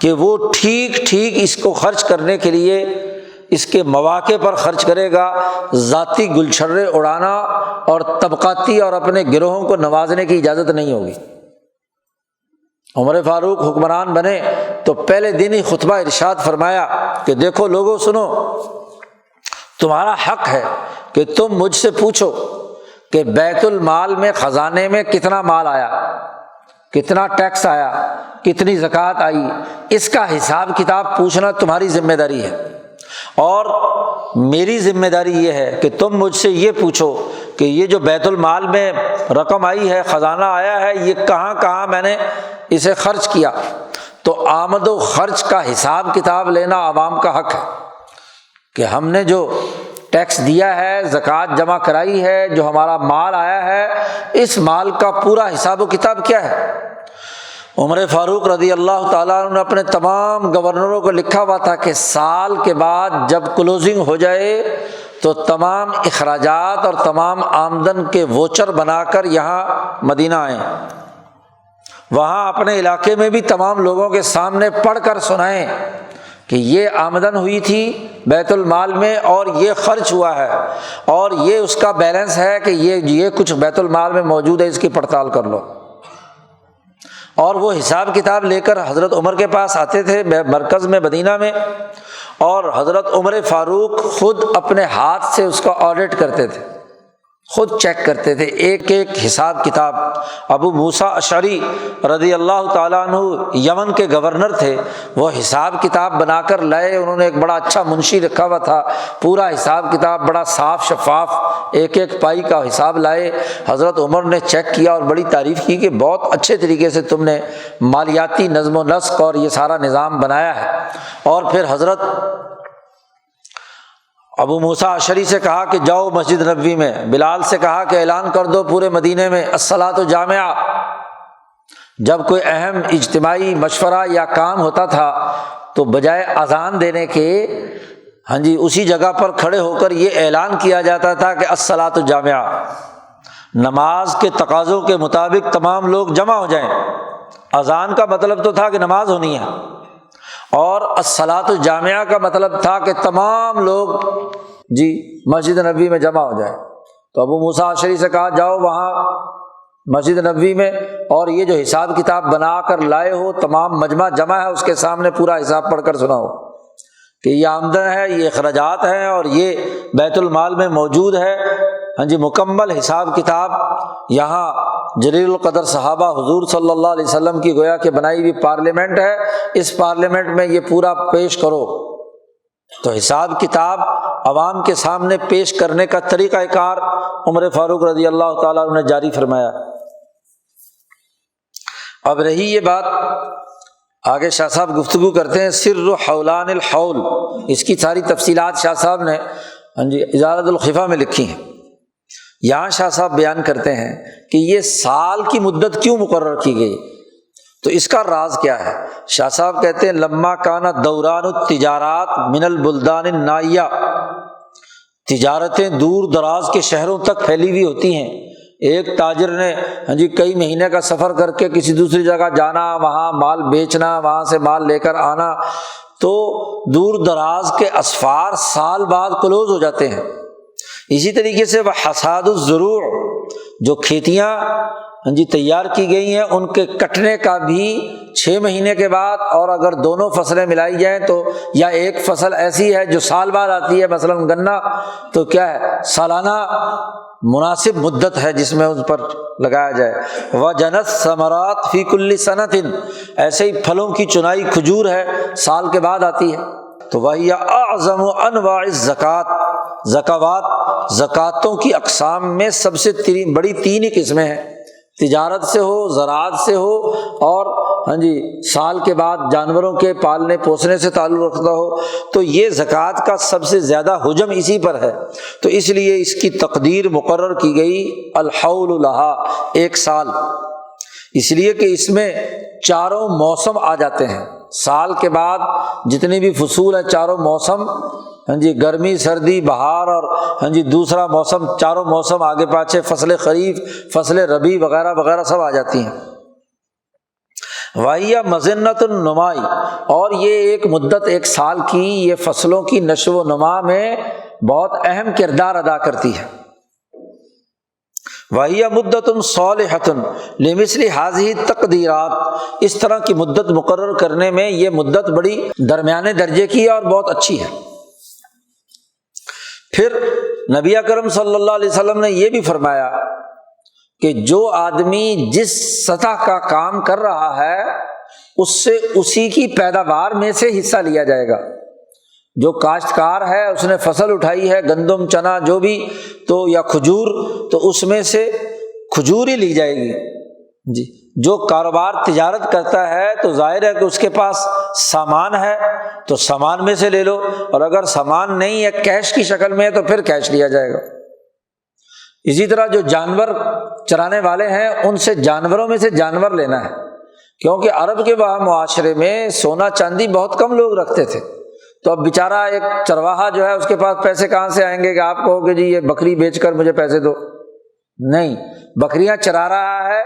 کہ وہ ٹھیک ٹھیک اس کو خرچ کرنے کے لیے اس کے مواقع پر خرچ کرے گا، ذاتی گلچھرے اڑانا اور طبقاتی اور اپنے گروہوں کو نوازنے کی اجازت نہیں ہوگی۔ عمر فاروق حکمران بنے تو پہلے دن ہی خطبہ ارشاد فرمایا کہ دیکھو لوگوں سنو، تمہارا حق ہے کہ تم مجھ سے پوچھو کہ بیت المال میں، خزانے میں کتنا مال آیا، کتنا ٹیکس آیا، کتنی زکوٰۃ آئی، اس کا حساب کتاب پوچھنا تمہاری ذمہ داری ہے، اور میری ذمہ داری یہ ہے کہ تم مجھ سے یہ پوچھو کہ یہ جو بیت المال میں رقم آئی ہے، خزانہ آیا ہے، یہ کہاں کہاں میں نے اسے خرچ کیا۔ تو آمد و خرچ کا حساب کتاب لینا عوام کا حق ہے کہ ہم نے جو ٹیکس دیا ہے، زکوٰۃ جمع کرائی ہے، جو ہمارا مال آیا ہے، اس مال کا پورا حساب و کتاب کیا ہے۔ عمر فاروق رضی اللہ تعالیٰ عنہ نے اپنے تمام گورنروں کو لکھا ہوا تھا کہ سال کے بعد جب کلوزنگ ہو جائے تو تمام اخراجات اور تمام آمدن کے ووچر بنا کر یہاں مدینہ آئیں، وہاں اپنے علاقے میں بھی تمام لوگوں کے سامنے پڑھ کر سنائیں کہ یہ آمدن ہوئی تھی بیت المال میں اور یہ خرچ ہوا ہے، اور یہ اس کا بیلنس ہے کہ یہ کچھ بیت المال میں موجود ہے، اس کی پڑتال کر لو۔ اور وہ حساب کتاب لے کر حضرت عمر کے پاس آتے تھے مرکز میں مدینہ میں، اور حضرت عمر فاروق خود اپنے ہاتھ سے اس کا آڈٹ کرتے تھے، خود چیک کرتے تھے ایک ایک حساب کتاب۔ ابو موسیٰ اشعری رضی اللہ تعالیٰ عنہ یمن کے گورنر تھے، وہ حساب کتاب بنا کر لائے، انہوں نے ایک بڑا اچھا منشی رکھا ہوا تھا، پورا حساب کتاب بڑا صاف شفاف ایک ایک پائی کا حساب لائے۔ حضرت عمر نے چیک کیا اور بڑی تعریف کی کہ بہت اچھے طریقے سے تم نے مالیاتی نظم و نسق اور یہ سارا نظام بنایا ہے۔ اور پھر حضرت ابو موسیٰ اشعری سے کہا کہ جاؤ مسجد نبوی میں، بلال سے کہا کہ اعلان کر دو پورے مدینے میں الصلاۃ جامعہ۔ جب کوئی اہم اجتماعی مشورہ یا کام ہوتا تھا تو بجائے اذان دینے کے اسی جگہ پر کھڑے ہو کر یہ اعلان کیا جاتا تھا کہ الصلاۃ جامعہ، نماز کے تقاضوں کے مطابق تمام لوگ جمع ہو جائیں۔ اذان کا مطلب تو تھا کہ نماز ہونی ہے، اور الصلاۃ الجامعہ کا مطلب تھا کہ تمام لوگ مسجد نبوی میں جمع ہو جائیں۔ تو ابو موسیٰ اشعری سے کہا جاؤ وہاں مسجد نبوی میں، اور یہ جو حساب کتاب بنا کر لائے ہو تمام مجمع جمع ہے، اس کے سامنے پورا حساب پڑھ کر سناؤ کہ یہ آمدن ہے، یہ اخراجات ہیں، اور یہ بیت المال میں موجود ہے۔ مکمل حساب کتاب یہاں جلیل القدر صحابہ حضور صلی اللہ علیہ وسلم کی گویا کہ بنائی ہوئی پارلیمنٹ ہے، اس پارلیمنٹ میں یہ پورا پیش کرو۔ تو حساب کتاب عوام کے سامنے پیش کرنے کا طریقہ کار عمر فاروق رضی اللہ تعالیٰ عنہ نے جاری فرمایا۔ اب رہی یہ بات آگے شاہ صاحب گفتگو کرتے ہیں سر حولان الحول، اس کی ساری تفصیلات شاہ صاحب نے ازالۃ الخفا میں لکھی ہیں۔ یہاں شاہ صاحب بیان کرتے ہیں کہ یہ سال کی مدت کیوں مقرر کی گئی، تو اس کا راز کیا ہے۔ شاہ صاحب کہتے ہیں لما کان دوران التجارات من البلدان النائیہ، تجارتیں دور دراز کے شہروں تک پھیلی ہوئی ہوتی ہیں۔ ایک تاجر نے کئی مہینے کا سفر کر کے کسی دوسری جگہ جانا، وہاں مال بیچنا، وہاں سے مال لے کر آنا، تو دور دراز کے اسفار سال بعد کلوز ہو جاتے ہیں۔ اسی طریقے سے وہ حصاد الزروع، جو کھیتیاں تیار کی گئی ہیں ان کے کٹنے کا بھی 6 مہینے کے بعد، اور اگر دونوں فصلیں ملائی جائیں تو یا ایک فصل ایسی ہے جو سال بعد آتی ہے، مثلاً گنا، تو کیا ہے سالانہ مناسب مدت ہے جس میں اس پر لگایا جائے۔ وجنت ثمرات فی کل سنۃ، ایسے ہی پھلوں کی چنائی کھجور ہے سال کے بعد آتی ہے۔ تو وہی اعظم انواع الزکوٰۃ، زکوٰۃ زکاتوں کی اقسام میں سب سے بڑی 3 ہی قسمیں ہیں، تجارت سے ہو، زراعت سے ہو، اور سال کے بعد جانوروں کے پالنے پوسنے سے تعلق رکھتا ہو، تو یہ زکوٰۃ کا سب سے زیادہ حجم اسی پر ہے۔ تو اس لیے اس کی تقدیر مقرر کی گئی الحول لہا، 1 سال، اس لیے کہ اس میں چاروں موسم آ جاتے ہیں۔ سال کے بعد جتنی بھی فصول ہے چاروں موسم، گرمی سردی بہار اور دوسرا موسم، چاروں موسم آگے پاچھے، فصل خریف فصل ربیع وغیرہ وغیرہ سب آ جاتی ہیں۔ وَهِيَ مَظِنَّةُ النُّمَاءِ، اور یہ ایک مدت 1 سال کی یہ فصلوں کی نشو و نما میں بہت اہم کردار ادا کرتی ہے۔ وَهِيَ مُدَّةٌ صَالِحَةٌ لِمِثْلِ هَذِهِ التَّقْدِيرَاتِ، اس طرح کی مدت مقرر کرنے میں یہ مدت بڑی درمیانے درجے کی ہے اور بہت اچھی ہے۔ پھر نبی اکرم صلی اللہ علیہ وسلم نے یہ بھی فرمایا کہ جو آدمی جس سطح کا کام کر رہا ہے اس سے اسی کی پیداوار میں سے حصہ لیا جائے گا۔ جو کاشتکار ہے اس نے فصل اٹھائی ہے، گندم چنا جو بھی، تو یا کھجور، تو اس میں سے کھجور ہی لی جائے گی۔ جو کاروبار تجارت کرتا ہے تو ظاہر ہے کہ اس کے پاس سامان ہے تو سامان میں سے لے لو، اور اگر سامان نہیں ہے کیش کی شکل میں ہے تو پھر کیش لیا جائے گا۔ اسی طرح جو جانور چرانے والے ہیں ان سے جانوروں میں سے جانور لینا ہے، کیونکہ عرب کے وہاں معاشرے میں سونا چاندی بہت کم لوگ رکھتے تھے، تو اب بیچارہ ایک چرواہا جو ہے اس کے پاس پیسے کہاں سے آئیں گے کہ آپ کہو کہ جی یہ بکری بیچ کر مجھے پیسے دو؟ نہیں، بکریاں چرا رہا ہے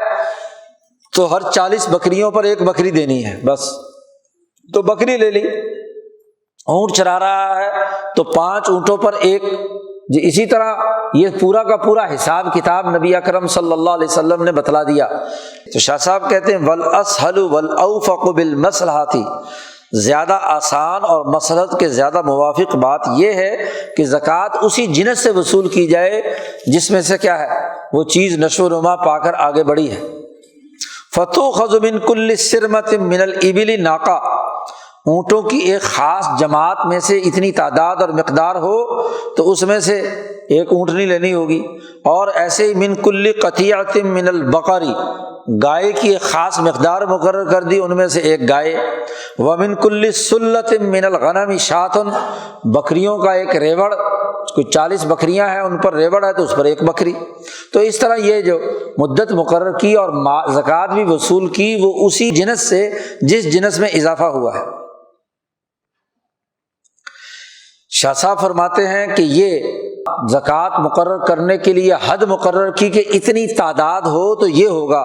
تو ہر 40 بکریوں پر 1 بکری دینی ہے بس، تو بکری لے لی۔ اونٹ چرا رہا ہے تو 5 اونٹوں پر 1۔ اسی طرح یہ پورا کا پورا حساب کتاب نبی اکرم صلی اللہ علیہ وسلم نے بتلا دیا۔ تو شاہ صاحب کہتے ہیں والاسہل والاوفق بالمصلحۃ، زیادہ آسان اور مصلحت کے زیادہ موافق بات یہ ہے کہ زکوٰۃ اسی جنس سے وصول کی جائے جس میں سے کیا ہے وہ چیز نشو و نما پا کر آگے بڑھی ہے۔ فتؤخذ من کل سرمۃ من الابل ناقہ، اونٹوں کی ایک خاص جماعت میں سے اتنی تعداد اور مقدار ہو تو اس میں سے 1 اونٹنی لینی ہوگی، اور ایسے ہی من کل قطیعۃ من البقر، گائے کی ایک خاص مقدار مقرر کر دی، ان میں سے 1 گائے، ومن کل سلۃ من الغنم شاۃ، بکریوں کا ایک ریوڑ، کوئی 40 بکریاں ہیں ان پر ریوڑ ہے تو اس پر 1 بکری۔ تو اس طرح یہ جو مدت مقرر کی اور زکوٰۃ بھی وصول کی وہ اسی جنس سے جس جنس میں اضافہ ہوا ہے۔ شاہ صاحب فرماتے ہیں کہ یہ زکوٰۃ مقرر کرنے کے لیے حد مقرر کی کہ اتنی تعداد ہو تو یہ ہوگا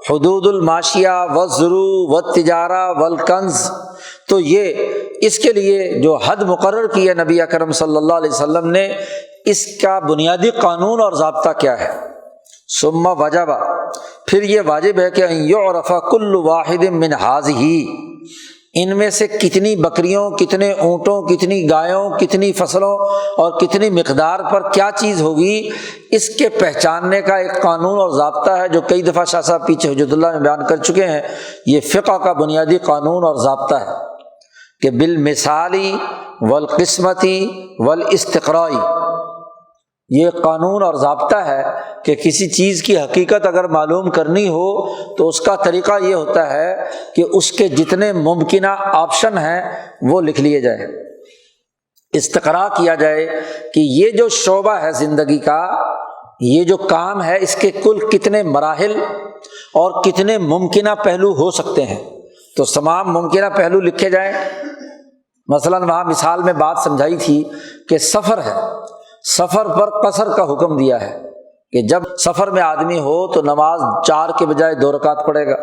حدود الماشیہ والزروع والتجارہ والکنز۔ تو یہ اس کے لیے جو حد مقرر کی ہے نبی اکرم صلی اللہ علیہ وسلم نے، اس کا بنیادی قانون اور ضابطہ کیا ہے؟ ثم وجب، پھر یہ واجب ہے کہ ان یعرف کل واحد من ہذہ، ان میں سے کتنی بکریوں، کتنے اونٹوں، کتنی گایوں، کتنی فصلوں اور کتنی مقدار پر کیا چیز ہوگی، اس کے پہچاننے کا ایک قانون اور ضابطہ ہے جو کئی دفعہ شاہ صاحب پیچھے حجت اللہ میں بیان کر چکے ہیں۔ یہ فقہ کا بنیادی قانون اور ضابطہ ہے کہ بالمثالی والقسمتی والاستقرائی، یہ قانون اور ضابطہ ہے کہ کسی چیز کی حقیقت اگر معلوم کرنی ہو تو اس کا طریقہ یہ ہوتا ہے کہ اس کے جتنے ممکنہ آپشن ہیں وہ لکھ لیے جائیں، استقراء کیا جائے کہ یہ جو شعبہ ہے زندگی کا، یہ جو کام ہے، اس کے کل کتنے مراحل اور کتنے ممکنہ پہلو ہو سکتے ہیں، تو تمام ممکنہ پہلو لکھے جائیں۔ مثلاً وہاں مثال میں بات سمجھائی تھی کہ سفر ہے، سفر پر قصر کا حکم دیا ہے کہ جب سفر میں آدمی ہو تو نماز 4 کے بجائے 2 رکعت پڑھے گا۔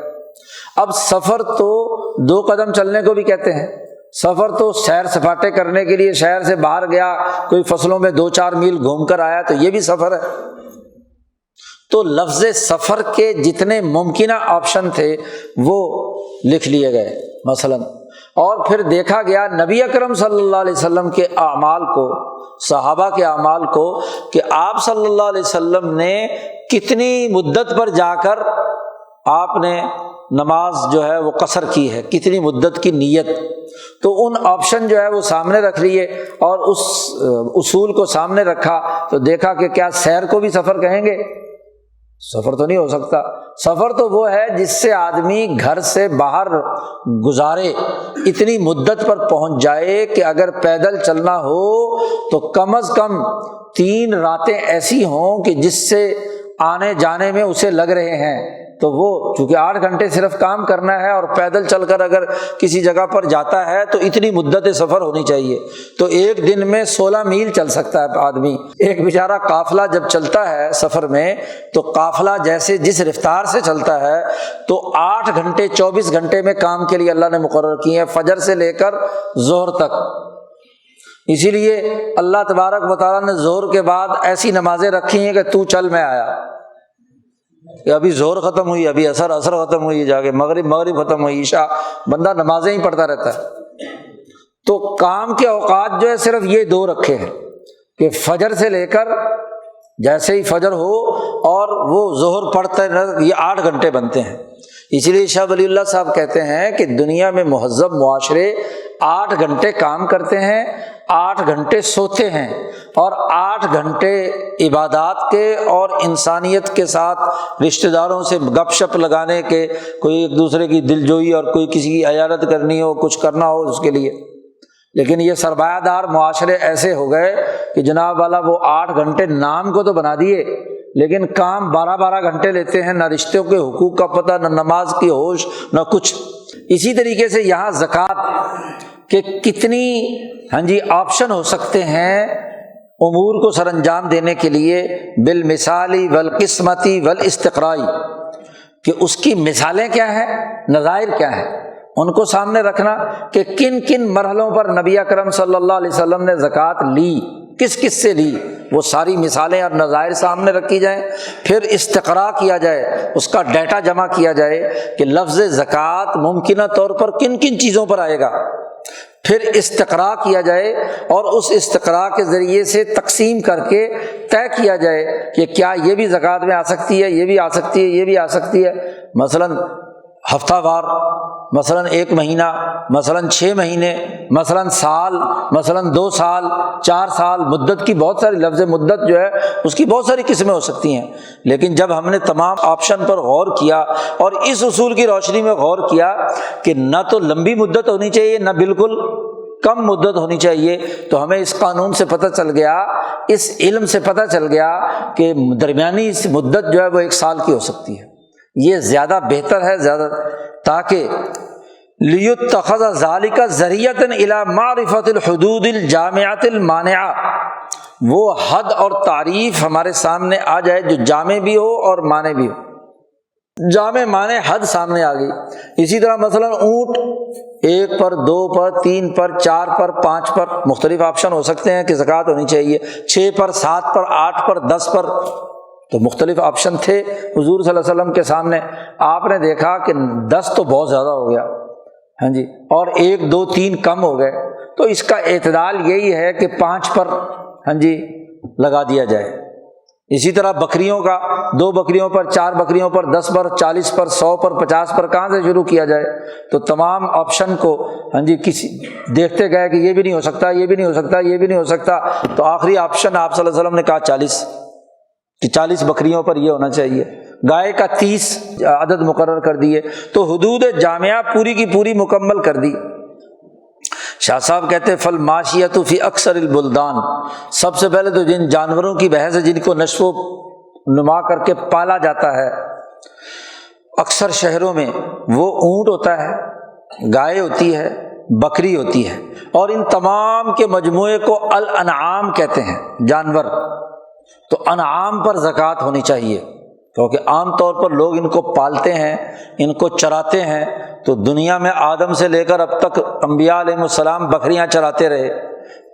اب سفر تو 2 قدم چلنے کو بھی کہتے ہیں، سفر تو سیر سپاٹے کرنے کے لیے شہر سے باہر گیا، کوئی فصلوں میں 2-4 میل گھوم کر آیا تو یہ بھی سفر ہے۔ تو لفظ سفر کے جتنے ممکنہ آپشن تھے وہ لکھ لیے گئے مثلاً، اور پھر دیکھا گیا نبی اکرم صلی اللہ علیہ وسلم کے اعمال کو، صحابہ کے اعمال کو، کہ آپ صلی اللہ علیہ وسلم نے کتنی مدت پر جا کر آپ نے نماز جو ہے وہ قصر کی ہے، کتنی مدت کی نیت، تو ان آپشن جو ہے وہ سامنے رکھ لیے اور اس اصول کو سامنے رکھا تو دیکھا کہ کیا سیر کو بھی سفر کہیں گے؟ سفر تو نہیں ہو سکتا۔ سفر تو وہ ہے جس سے آدمی گھر سے باہر گزارے، اتنی مدت پر پہنچ جائے کہ اگر پیدل چلنا ہو تو کم از کم 3 راتیں ایسی ہوں کہ جس سے آنے جانے میں اسے لگ رہے ہیں، تو وہ چونکہ 8 گھنٹے صرف کام کرنا ہے اور پیدل چل کر اگر کسی جگہ پر جاتا ہے تو اتنی مدت سفر ہونی چاہیے، تو ایک دن میں 16 میل چل سکتا ہے آدمی۔ ایک بیچارہ قافلہ جب چلتا ہے سفر میں تو قافلہ جیسے جس رفتار سے چلتا ہے تو 8 گھنٹے 24 گھنٹے میں کام کے لیے اللہ نے مقرر کیے ہیں، فجر سے لے کر ظہر تک۔ اسی لیے اللہ تبارک و تعالیٰ نے ظہر کے بعد ایسی نمازیں رکھی ہیں کہ تو چل میں آیا، کہ ابھی ظہر ختم ہوئی، ابھی عصر ختم ہوئی، جا کے مغرب ختم ہوئی، عشاء، بندہ نمازیں ہی پڑھتا رہتا ہے۔ تو کام کے اوقات جو ہے صرف یہ 2 رکھے ہیں کہ فجر سے لے کر جیسے ہی فجر ہو اور وہ ظہر پڑھتے رہ، یہ 8 گھنٹے بنتے ہیں۔ اس لیے شاہ ولی اللہ صاحب کہتے ہیں کہ دنیا میں مہذب معاشرے 8 گھنٹے کام کرتے ہیں، 8 گھنٹے سوتے ہیں، اور 8 گھنٹے عبادات کے اور انسانیت کے ساتھ رشتہ داروں سے گپ شپ لگانے کے، کوئی ایک دوسرے کی دلجوئی اور کوئی کسی کی عیادت کرنی ہو، کچھ کرنا ہو اس کے لیے۔ لیکن یہ سرمایہ دار معاشرے ایسے ہو گئے کہ جناب والا وہ 8 گھنٹے نام کو تو بنا دیے لیکن کام 12 گھنٹے لیتے ہیں، نہ رشتوں کے حقوق کا پتہ، نہ نماز کی ہوش، نہ کچھ۔ اسی طریقے سے یہاں زکوٰۃ کہ کتنی آپشن ہو سکتے ہیں امور کو سر انجام دینے کے لیے، بالمثالی والقسمتی والاستقرائی، کہ اس کی مثالیں کیا ہیں، نظائر کیا ہیں، ان کو سامنے رکھنا کہ کن کن مرحلوں پر نبی اکرم صلی اللہ علیہ وسلم نے زکوٰۃ لی، کس کس سے لی، وہ ساری مثالیں اور نظائر سامنے رکھی جائیں۔ پھر استقراء کیا جائے، اس کا ڈیٹا جمع کیا جائے کہ لفظ زکوٰۃ ممکنہ طور پر کن کن چیزوں پر آئے گا، پھر استقراء کیا جائے اور اس استقراء کے ذریعے سے تقسیم کر کے طے کیا جائے کہ کیا یہ بھی زکوٰۃ میں آ سکتی ہے، یہ بھی آ سکتی ہے، یہ بھی آ سکتی ہے، مثلاً ہفتہ وار، مثلاً 1 مہینہ، مثلاً 6 مہینے، مثلاً سال، مثلاً 2 سال، 4 سال، مدت کی بہت ساری، لفظ مدت جو ہے اس کی بہت ساری قسمیں ہو سکتی ہیں۔ لیکن جب ہم نے تمام آپشن پر غور کیا اور اس اصول کی روشنی میں غور کیا کہ نہ تو لمبی مدت ہونی چاہیے نہ بالکل کم مدت ہونی چاہیے، تو ہمیں اس قانون سے پتہ چل گیا، اس علم سے پتہ چل گیا کہ درمیانی مدت جو ہے وہ 1 سال کی ہو سکتی ہے۔ یہ زیادہ بہتر ہے، زیادہ، تاکہ لیتخذ ذالک ذریعۃ الی معرفۃ الحدود الجامعۃ المانعہ، وہ حد اور تعریف ہمارے سامنے آ جائے جو جامع بھی ہو اور مانع بھی ہو۔ جامع مانع حد سامنے آ گئی۔ اسی طرح مثلا اونٹ 1 پر، 2 پر، 3 پر، 4 پر، 5 پر مختلف آپشن ہو سکتے ہیں کہ زکوٰۃ ہونی چاہیے، 6 پر، 7 پر، 8 پر، 10 پر، تو مختلف آپشن تھے حضور صلی اللہ علیہ وسلم کے سامنے۔ آپ نے دیکھا کہ 10 تو بہت زیادہ ہو گیا، اور 1، 2، 3 کم ہو گئے، تو اس کا اعتدال یہی ہے کہ 5 پر لگا دیا جائے۔ اسی طرح بکریوں کا 2 بکریوں پر، 4 بکریوں پر، 10 پر، 40 پر، 100 پر، 50 پر کہاں سے شروع کیا جائے؟ تو تمام آپشن کو کسی دیکھتے گئے کہ یہ بھی نہیں ہو سکتا، یہ بھی نہیں ہو سکتا، یہ بھی نہیں ہو سکتا، تو آخری آپشن آپ صلی اللہ علیہ وسلم نے کہا 40 کہ 40 بکریوں پر یہ ہونا چاہیے، گائے کا 30 عدد مقرر کر دیے، تو حدود جامعہ پوری کی پوری مکمل کر دی۔ شاہ صاحب کہتے ہیں فالماشیۃ فی اکثر البلدان، سب سے پہلے تو جن جانوروں کی بحث ہے جن کو نشو و نما کر کے پالا جاتا ہے اکثر شہروں میں، وہ اونٹ ہوتا ہے، گائے ہوتی ہے، بکری ہوتی ہے، اور ان تمام کے مجموعے کو الانعام کہتے ہیں، جانور۔ تو انعام پر زکوٰۃ ہونی چاہیے، کیونکہ عام طور پر لوگ ان کو پالتے ہیں، ان کو چراتے ہیں، تو دنیا میں آدم سے لے کر اب تک انبیاء علیہ السلام بکریاں چراتے رہے،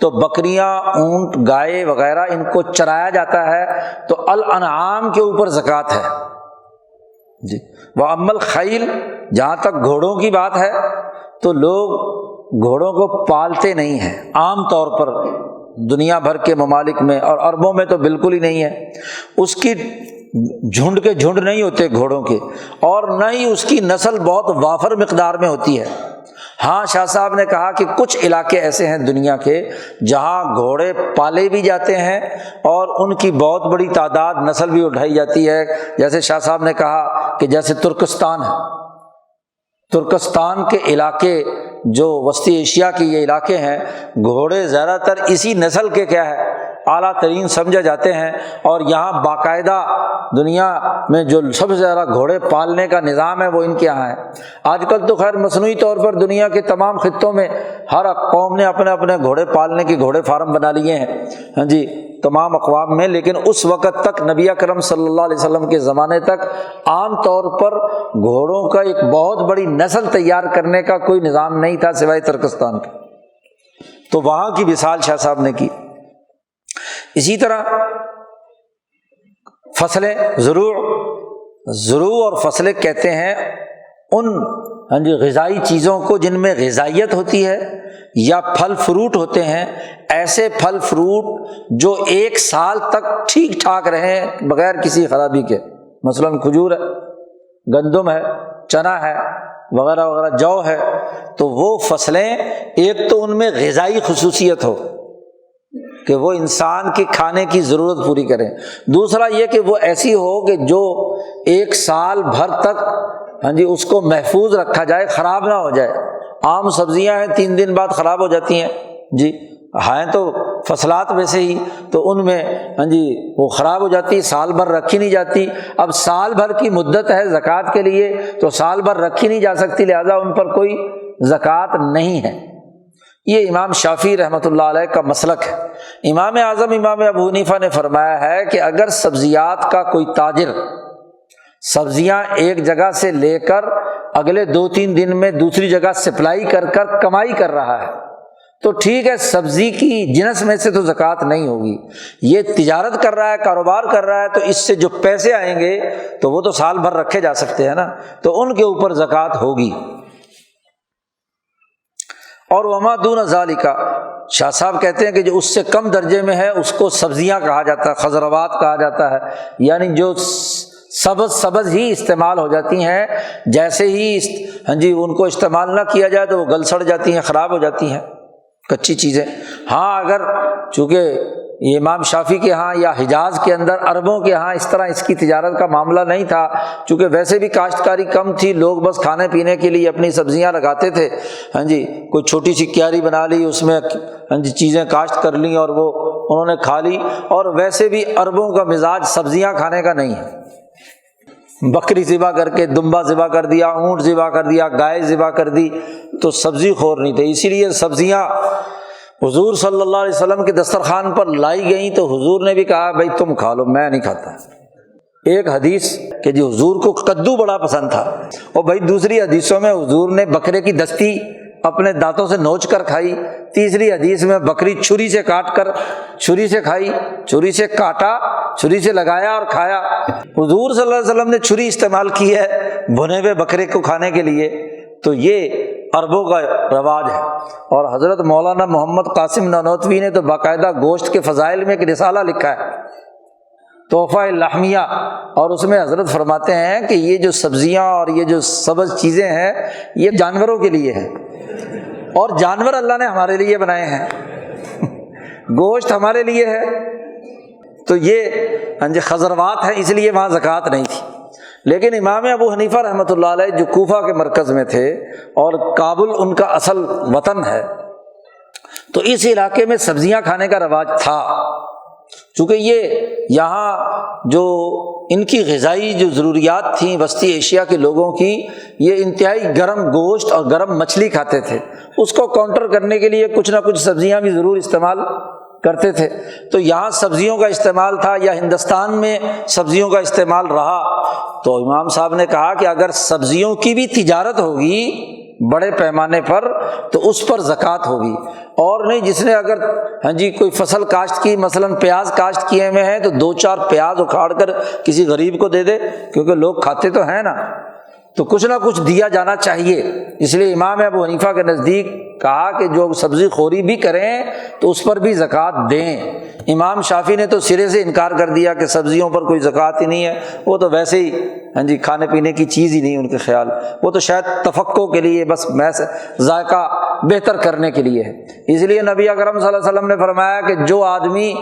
تو بکریاں، اونٹ، گائے وغیرہ ان کو چرایا جاتا ہے، تو الانعام کے اوپر زکوٰۃ ہے جی۔ وَأَمَّا الْخَيْلِ، جہاں تک گھوڑوں کی بات ہے تو لوگ گھوڑوں کو پالتے نہیں ہیں عام طور پر دنیا بھر کے ممالک میں، اور عربوں میں تو بالکل ہی نہیں ہے، اس کی جھنڈ کے جھنڈ نہیں ہوتے گھوڑوں کے، اور نہ ہی اس کی نسل بہت وافر مقدار میں ہوتی ہے۔ ہاں شاہ صاحب نے کہا کہ کچھ علاقے ایسے ہیں دنیا کے جہاں گھوڑے پالے بھی جاتے ہیں اور ان کی بہت بڑی تعداد نسل بھی اٹھائی جاتی ہے، جیسے شاہ صاحب نے کہا کہ جیسے ترکستان ہے، ترکستان کے علاقے جو وسطی ایشیا کے یہ علاقے ہیں، گھوڑے زیادہ تر اسی نسل کے کیا ہے اعلیٰ ترین سمجھے جاتے ہیں، اور یہاں باقاعدہ دنیا میں جو سب سے زیادہ گھوڑے پالنے کا نظام ہے وہ ان کے یہاں ہے۔ آج کل تو خیر مصنوعی طور پر دنیا کے تمام خطوں میں ہر قوم نے اپنے اپنے گھوڑے پالنے کے گھوڑے فارم بنا لیے ہیں، ہاں جی، تمام اقوام میں، لیکن اس وقت تک نبی اکرم صلی اللہ علیہ وسلم کے زمانے تک عام طور پر گھوڑوں کا ایک بہت بڑی نسل تیار کرنے کا کوئی نظام نہیں تھا سوائے ترکستان کے، تو وہاں کی مثال شاہ صاحب نے کی۔ اسی طرح فصلیں، زروع اور فصلیں کہتے ہیں ان غذائی چیزوں کو جن میں غذائیت ہوتی ہے یا پھل فروٹ ہوتے ہیں، ایسے پھل فروٹ جو 1 سال تک ٹھیک ٹھاک رہیں بغیر کسی خرابی کے، مثلاً کھجور ہے، گندم ہے، چنا ہے وغیرہ وغیرہ، جو ہے، تو وہ فصلیں ایک تو ان میں غذائی خصوصیت ہو کہ وہ انسان کی کھانے کی ضرورت پوری کریں، دوسرا یہ کہ وہ ایسی ہو کہ جو 1 سال بھر تک اس کو محفوظ رکھا جائے، خراب نہ ہو جائے۔ عام سبزیاں ہیں 3 دن بعد خراب ہو جاتی ہیں جی، ہیں تو فصلات ویسے ہی، تو ان میں وہ خراب ہو جاتی، سال بھر رکھی نہیں جاتی۔ اب سال بھر کی مدت ہے زکوٰۃ کے لیے تو سال بھر رکھی نہیں جا سکتی، لہذا ان پر کوئی زکوٰۃ نہیں ہے۔ یہ امام شافعی رحمۃ اللہ علیہ کا مسلک ہے۔ امام اعظم امام ابو حنیفہ نے فرمایا ہے کہ اگر سبزیات کا کوئی تاجر سبزیاں ایک جگہ سے لے کر اگلے 2-3 دن میں دوسری جگہ سپلائی کر کر کمائی کر رہا ہے تو ٹھیک ہے، سبزی کی جنس میں سے تو زکوٰۃ نہیں ہوگی۔ یہ تجارت کر رہا ہے، کاروبار کر رہا ہے، تو اس سے جو پیسے آئیں گے تو وہ تو سال بھر رکھے جا سکتے ہیں نا، تو ان کے اوپر زکوٰۃ ہوگی۔ اور وما دون ذالک، شاہ صاحب کہتے ہیں کہ جو اس سے کم درجے میں ہے اس کو سبزیاں کہا جاتا ہے، خضروات کہا جاتا ہے، یعنی جو سبز ہی استعمال ہو جاتی ہیں، جیسے ہی ان کو استعمال نہ کیا جائے تو وہ گل سڑ جاتی ہیں، خراب ہو جاتی ہیں، کچی چیزیں۔ ہاں اگر چونکہ یہ امام شافعی کے ہاں یا حجاز کے اندر عربوں کے ہاں اس طرح اس کی تجارت کا معاملہ نہیں تھا، چونکہ ویسے بھی کاشتکاری کم تھی، لوگ بس کھانے پینے کے لیے اپنی سبزیاں لگاتے تھے، کوئی چھوٹی سی کیاری بنا لی، اس میں چیزیں کاشت کر لیں اور وہ انہوں نے کھا لی، اور ویسے بھی عربوں کا مزاج سبزیاں کھانے کا نہیں ہے۔ بکری ذبح کر کے، دمبا ذبح کر دیا، اونٹ ذبح کر دیا، گائے ذبح کر دی، تو سبزی خور نہیں تھے، اسی لیے سبزیاں حضور صلی اللہ علیہ وسلم کے دسترخوان پر لائی گئیں تو حضور نے بھی کہا بھائی تم کھا لو، میں نہیں کھاتا۔ ایک حدیث کہ جو حضور کو کدو بڑا پسند تھا، اور بھائی دوسری حدیثوں میں حضور نے بکرے کی دستی اپنے دانتوں سے نوچ کر کھائی، تیسری حدیث میں بکری چھری سے کاٹ کر، چھری سے کھائی، چھری سے کاٹا، چھری سے لگایا اور کھایا۔ حضور صلی اللہ علیہ وسلم نے چھری استعمال کی ہے بھنے ہوئے بکرے کو کھانے کے لیے، تو یہ عربوں کا رواج ہے۔ اور حضرت مولانا محمد قاسم نانوتوی نے تو باقاعدہ گوشت کے فضائل میں ایک رسالہ لکھا ہے تحفہ لحمیہ، اور اس میں حضرت فرماتے ہیں کہ یہ جو سبزیاں اور یہ جو سبز چیزیں ہیں یہ جانوروں کے لیے ہیں، اور جانور اللہ نے ہمارے لیے بنائے ہیں، گوشت ہمارے لیے ہے۔ تو یہ خضروات ہیں، اس لیے وہاں زکوٰۃ نہیں تھی۔ لیکن امام ابو حنیفہ رحمۃ اللہ علیہ جو کوفہ کے مرکز میں تھے اور کابل ان کا اصل وطن ہے، تو اس علاقے میں سبزیاں کھانے کا رواج تھا، چونکہ یہ یہاں جو ان کی غذائی جو ضروریات تھیں وسطی ایشیا کے لوگوں کی، یہ انتہائی گرم گوشت اور گرم مچھلی کھاتے تھے، اس کو کاؤنٹر کرنے کے لیے کچھ نہ کچھ سبزیاں بھی ضرور استعمال کرتے تھے۔ تو یہاں سبزیوں کا استعمال تھا، یا ہندوستان میں سبزیوں کا استعمال رہا، تو امام صاحب نے کہا کہ اگر سبزیوں کی بھی تجارت ہوگی بڑے پیمانے پر تو اس پر زکوٰۃ ہوگی، اور نہیں جس نے اگر کوئی فصل کاشت کی، مثلاً پیاز کاشت کیے ہوئے ہیں، تو 2-4 پیاز اکھاڑ کر کسی غریب کو دے دے، کیونکہ لوگ کھاتے تو ہیں نا، تو کچھ نہ کچھ دیا جانا چاہیے۔ اس لیے امام ابو حنیفہ کے نزدیک کہا کہ جو سبزی خوری بھی کریں تو اس پر بھی زکوٰۃ دیں۔ امام شافعی نے تو سرے سے انکار کر دیا کہ سبزیوں پر کوئی زکوٰۃ ہی نہیں ہے، وہ تو ویسے ہی کھانے پینے کی چیز ہی نہیں ان کے خیال، وہ تو شاید تفقع کے لیے، بس ذائقہ بہتر کرنے کے لیے ہے۔ اس لیے نبی اکرم صلی اللہ علیہ وسلم نے فرمایا کہ جو آدمی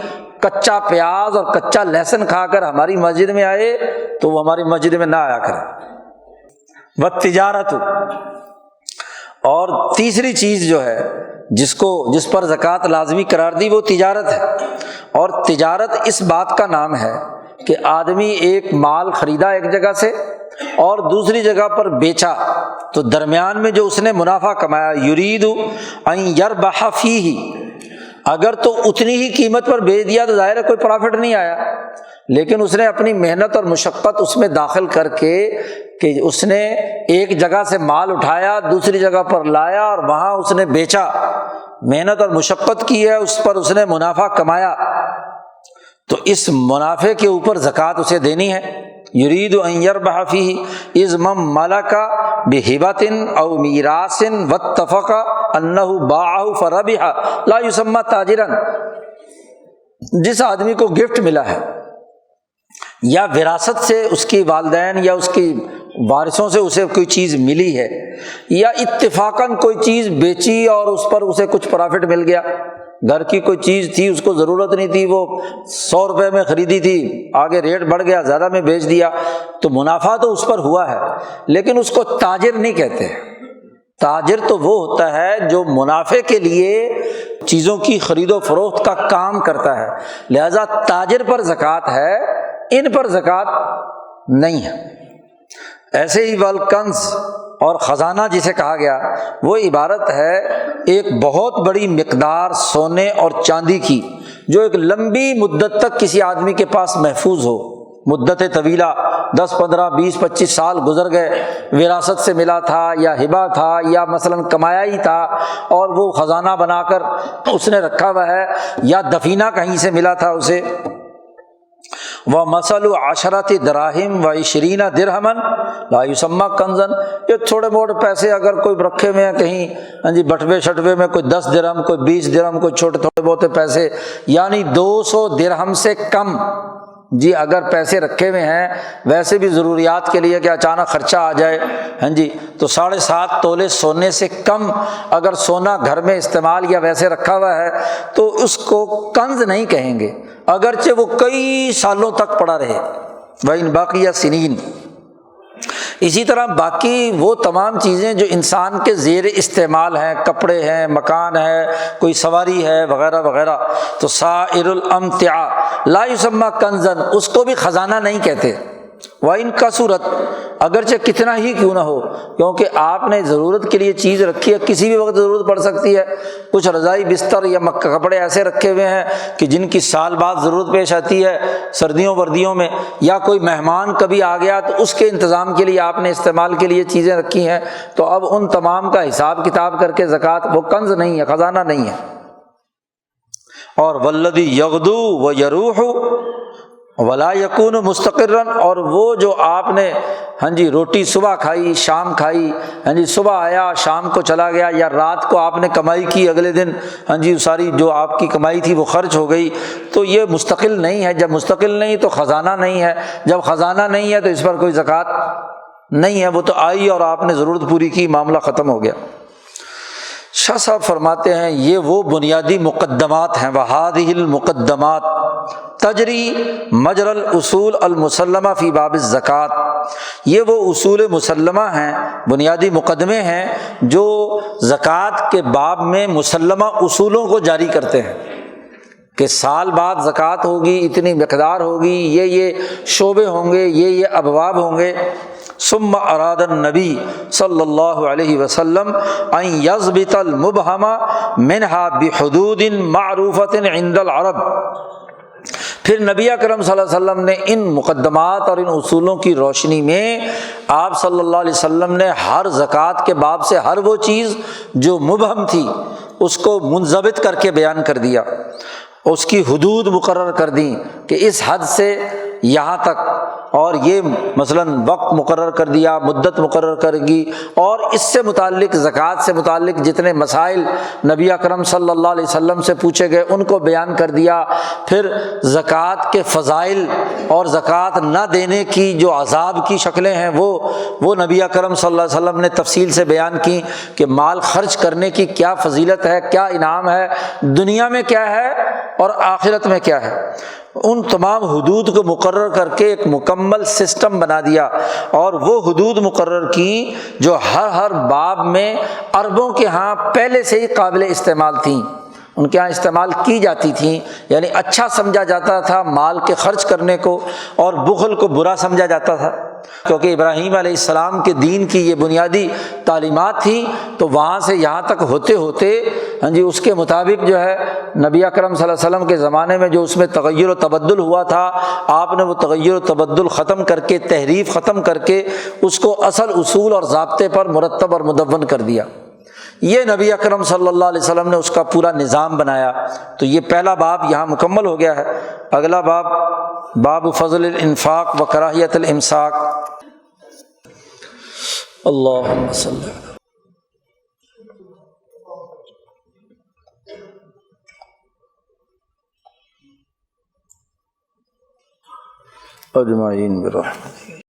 کچا پیاز اور کچا لہسن کھا کر ہماری مسجد میں آئے تو وہ ہماری مسجد میں نہ آیا کرے۔ والتجارت، اور تیسری چیز جو ہے جس پر زکوٰۃ لازمی قرار دی وہ تجارت ہے، اور تجارت اس بات کا نام ہے کہ آدمی ایک مال خریدا ایک جگہ سے اور دوسری جگہ پر بیچا، تو درمیان میں جو اس نے منافع کمایا، یرید ان یربح فیہ، اگر تو اتنی ہی قیمت پر بیچ دیا تو ظاہر ہے کوئی پرافٹ نہیں آیا، لیکن اس نے اپنی محنت اور مشقت اس میں داخل کر کے کہ اس نے ایک جگہ سے مال اٹھایا دوسری جگہ پر لایا اور وہاں اس نے بیچا، محنت اور مشقت کی ہے، اس پر اس نے منافع کمایا، تو اس منافع کے اوپر زکوٰۃ اسے دینی ہے۔ یرید ان یربح فیہ اذ من ملک بہبۃ او میراث واتفق انہ باعہ فربح لا یسمى تاجرا، جس آدمی کو گفٹ ملا ہے یا وراثت سے اس کی والدین یا اس کی وارثوں سے اسے کوئی چیز ملی ہے، یا اتفاقاً کوئی چیز بیچی اور اس پر اسے کچھ پرافٹ مل گیا، گھر کی کوئی چیز تھی اس کو ضرورت نہیں تھی، وہ 100 روپے میں خریدی تھی، آگے ریٹ بڑھ گیا زیادہ میں بیچ دیا، تو منافع تو اس پر ہوا ہے، لیکن اس کو تاجر نہیں کہتے۔ تاجر تو وہ ہوتا ہے جو منافع کے لیے چیزوں کی خرید و فروخت کا کام کرتا ہے، لہذا تاجر پر زکوٰۃ ہے، ان پر زکوٰۃ نہیں ہے۔ ایسے ہی والکنز، اور خزانہ جسے کہا گیا وہ عبارت ہے ایک بہت بڑی مقدار سونے اور چاندی کی جو ایک لمبی مدت تک کسی آدمی کے پاس محفوظ ہو، مدت طویلہ 10 15 20 25 سال گزر گئے، وراثت سے ملا تھا یا ہبہ تھا یا مثلاً کمایا ہی تھا اور وہ خزانہ بنا کر اس نے رکھا ہوا ہے، یا دفینہ کہیں سے ملا تھا اسے۔ وَمَثَلُ عَشْرَةِ دَرَاهِمْ وَعِشْرِينَ دِرْهَمًا لَا يُسَمَّى كَنْزًا، یہ تھوڑے موٹے پیسے اگر کوئی رکھے ہوئے ہیں کہیں بٹوے شٹوے میں، کوئی 10 درہم کوئی 20 درہم کوئی تھوڑے بہتے پیسے، یعنی 200 درہم سے کم اگر پیسے رکھے ہوئے ہیں، ویسے بھی ضروریات کے لیے کہ اچانک خرچہ آ جائے، تو 7.5 تولے سونے سے کم اگر سونا گھر میں استعمال یا ویسے رکھا ہوا ہے تو اس کو کنز نہیں کہیں گے، اگرچہ وہ کئی سالوں تک پڑا رہے، وَإِن بَقِيَ سِنِينَ۔ اسی طرح باقی وہ تمام چیزیں جو انسان کے زیر استعمال ہیں، کپڑے ہیں، مکان ہے، کوئی سواری ہے وغیرہ وغیرہ، تو سائر الامتعاء لا یسمى کنزا، اس کو بھی خزانہ نہیں کہتے۔ وَإِن کثرت، اگرچہ کتنا ہی کیوں نہ ہو، کیونکہ آپ نے ضرورت کے لیے چیز رکھی ہے، کسی بھی وقت ضرورت پڑ سکتی ہے، کچھ رضائی بستر یا کپڑے ایسے رکھے ہوئے ہیں کہ جن کی سال بعد ضرورت پیش آتی ہے سردیوں وردیوں میں، یا کوئی مہمان کبھی آ گیا تو اس کے انتظام کے لیے آپ نے استعمال کے لیے چیزیں رکھی ہیں، تو اب ان تمام کا حساب کتاب کر کے زکوٰۃ، وہ کنز نہیں ہے، خزانہ نہیں ہے۔ اور والذی یغدو ویروح، ولا یکون مستقرن، اور وہ جو آپ نے روٹی صبح کھائی شام کھائی، صبح آیا شام کو چلا گیا، یا رات کو آپ نے کمائی کی اگلے دن ساری جو آپ کی کمائی تھی وہ خرچ ہو گئی، تو یہ مستقل نہیں ہے۔ جب مستقل نہیں تو خزانہ نہیں ہے، جب خزانہ نہیں ہے تو اس پر کوئی زکوٰۃ نہیں ہے، وہ تو آئی اور آپ نے ضرورت پوری کی، معاملہ ختم ہو گیا۔ شاہ صاحب فرماتے ہیں یہ وہ بنیادی مقدمات ہیں، وَهَذِهِ الْمُقَدَّمَاتُ تجری مجرى الاصول المسلمہ فی باب الزکوٰۃ، یہ وہ اصول مسلمہ ہیں، بنیادی مقدمے ہیں جو زکوٰۃ کے باب میں مسلمہ اصولوں کو جاری کرتے ہیں کہ سال بعد زکوٰۃ ہوگی، اتنی مقدار ہوگی، یہ شعبے ہوں گے، یہ ابواب ہوں گے۔ ثم اراد النبی صلی اللہ علیہ وسلم ان یضبط المبہم منها بحدود معروفۃ عند العرب، پھر نبی اکرم صلی اللہ علیہ وسلم نے ان مقدمات اور ان اصولوں کی روشنی میں آپ صلی اللہ علیہ وسلم نے ہر زکوٰۃ کے باب سے ہر وہ چیز جو مبہم تھی اس کو منضبط کر کے بیان کر دیا، اس کی حدود مقرر کر دیں کہ اس حد سے یہاں تک، اور یہ مثلاً وقت مقرر کر دیا، مدت مقرر کر دی، اور اس سے متعلق زکوٰۃ سے متعلق جتنے مسائل نبی اکرم صلی اللہ علیہ وسلم سے پوچھے گئے ان کو بیان کر دیا۔ پھر زکوٰۃ کے فضائل اور زکوٰۃ نہ دینے کی جو عذاب کی شکلیں ہیں وہ نبی اکرم صلی اللہ علیہ وسلم نے تفصیل سے بیان کی کہ مال خرچ کرنے کی کیا فضیلت ہے، کیا انعام ہے، دنیا میں کیا ہے اور آخرت میں کیا ہے۔ ان تمام حدود کو مقرر کر کے ایک مکمل سسٹم بنا دیا، اور وہ حدود مقرر کی جو ہر باب میں عربوں کے ہاں پہلے سے ہی قابل استعمال تھیں، ان کے ہاں استعمال کی جاتی تھیں، یعنی اچھا سمجھا جاتا تھا مال کے خرچ کرنے کو، اور بخل کو برا سمجھا جاتا تھا، کیونکہ ابراہیم علیہ السلام کے دین کی یہ بنیادی تعلیمات تھیں۔ تو وہاں سے یہاں تک ہوتے ہوتے اس کے مطابق جو ہے نبی اکرم صلی اللہ علیہ وسلم کے زمانے میں جو اس میں تغیر و تبدل ہوا تھا، آپ نے وہ تغیر و تبدل ختم کر کے، تحریف ختم کر کے اس کو اصل اصول اور ضابطے پر مرتب اور مدون کر دیا۔ یہ نبی اکرم صلی اللہ علیہ وسلم نے اس کا پورا نظام بنایا۔ تو یہ پہلا باب یہاں مکمل ہو گیا ہے۔ اگلا باب، باب فضل الانفاق و کراہیت الامساک۔ اللہم صلی اجمعین برحمتک۔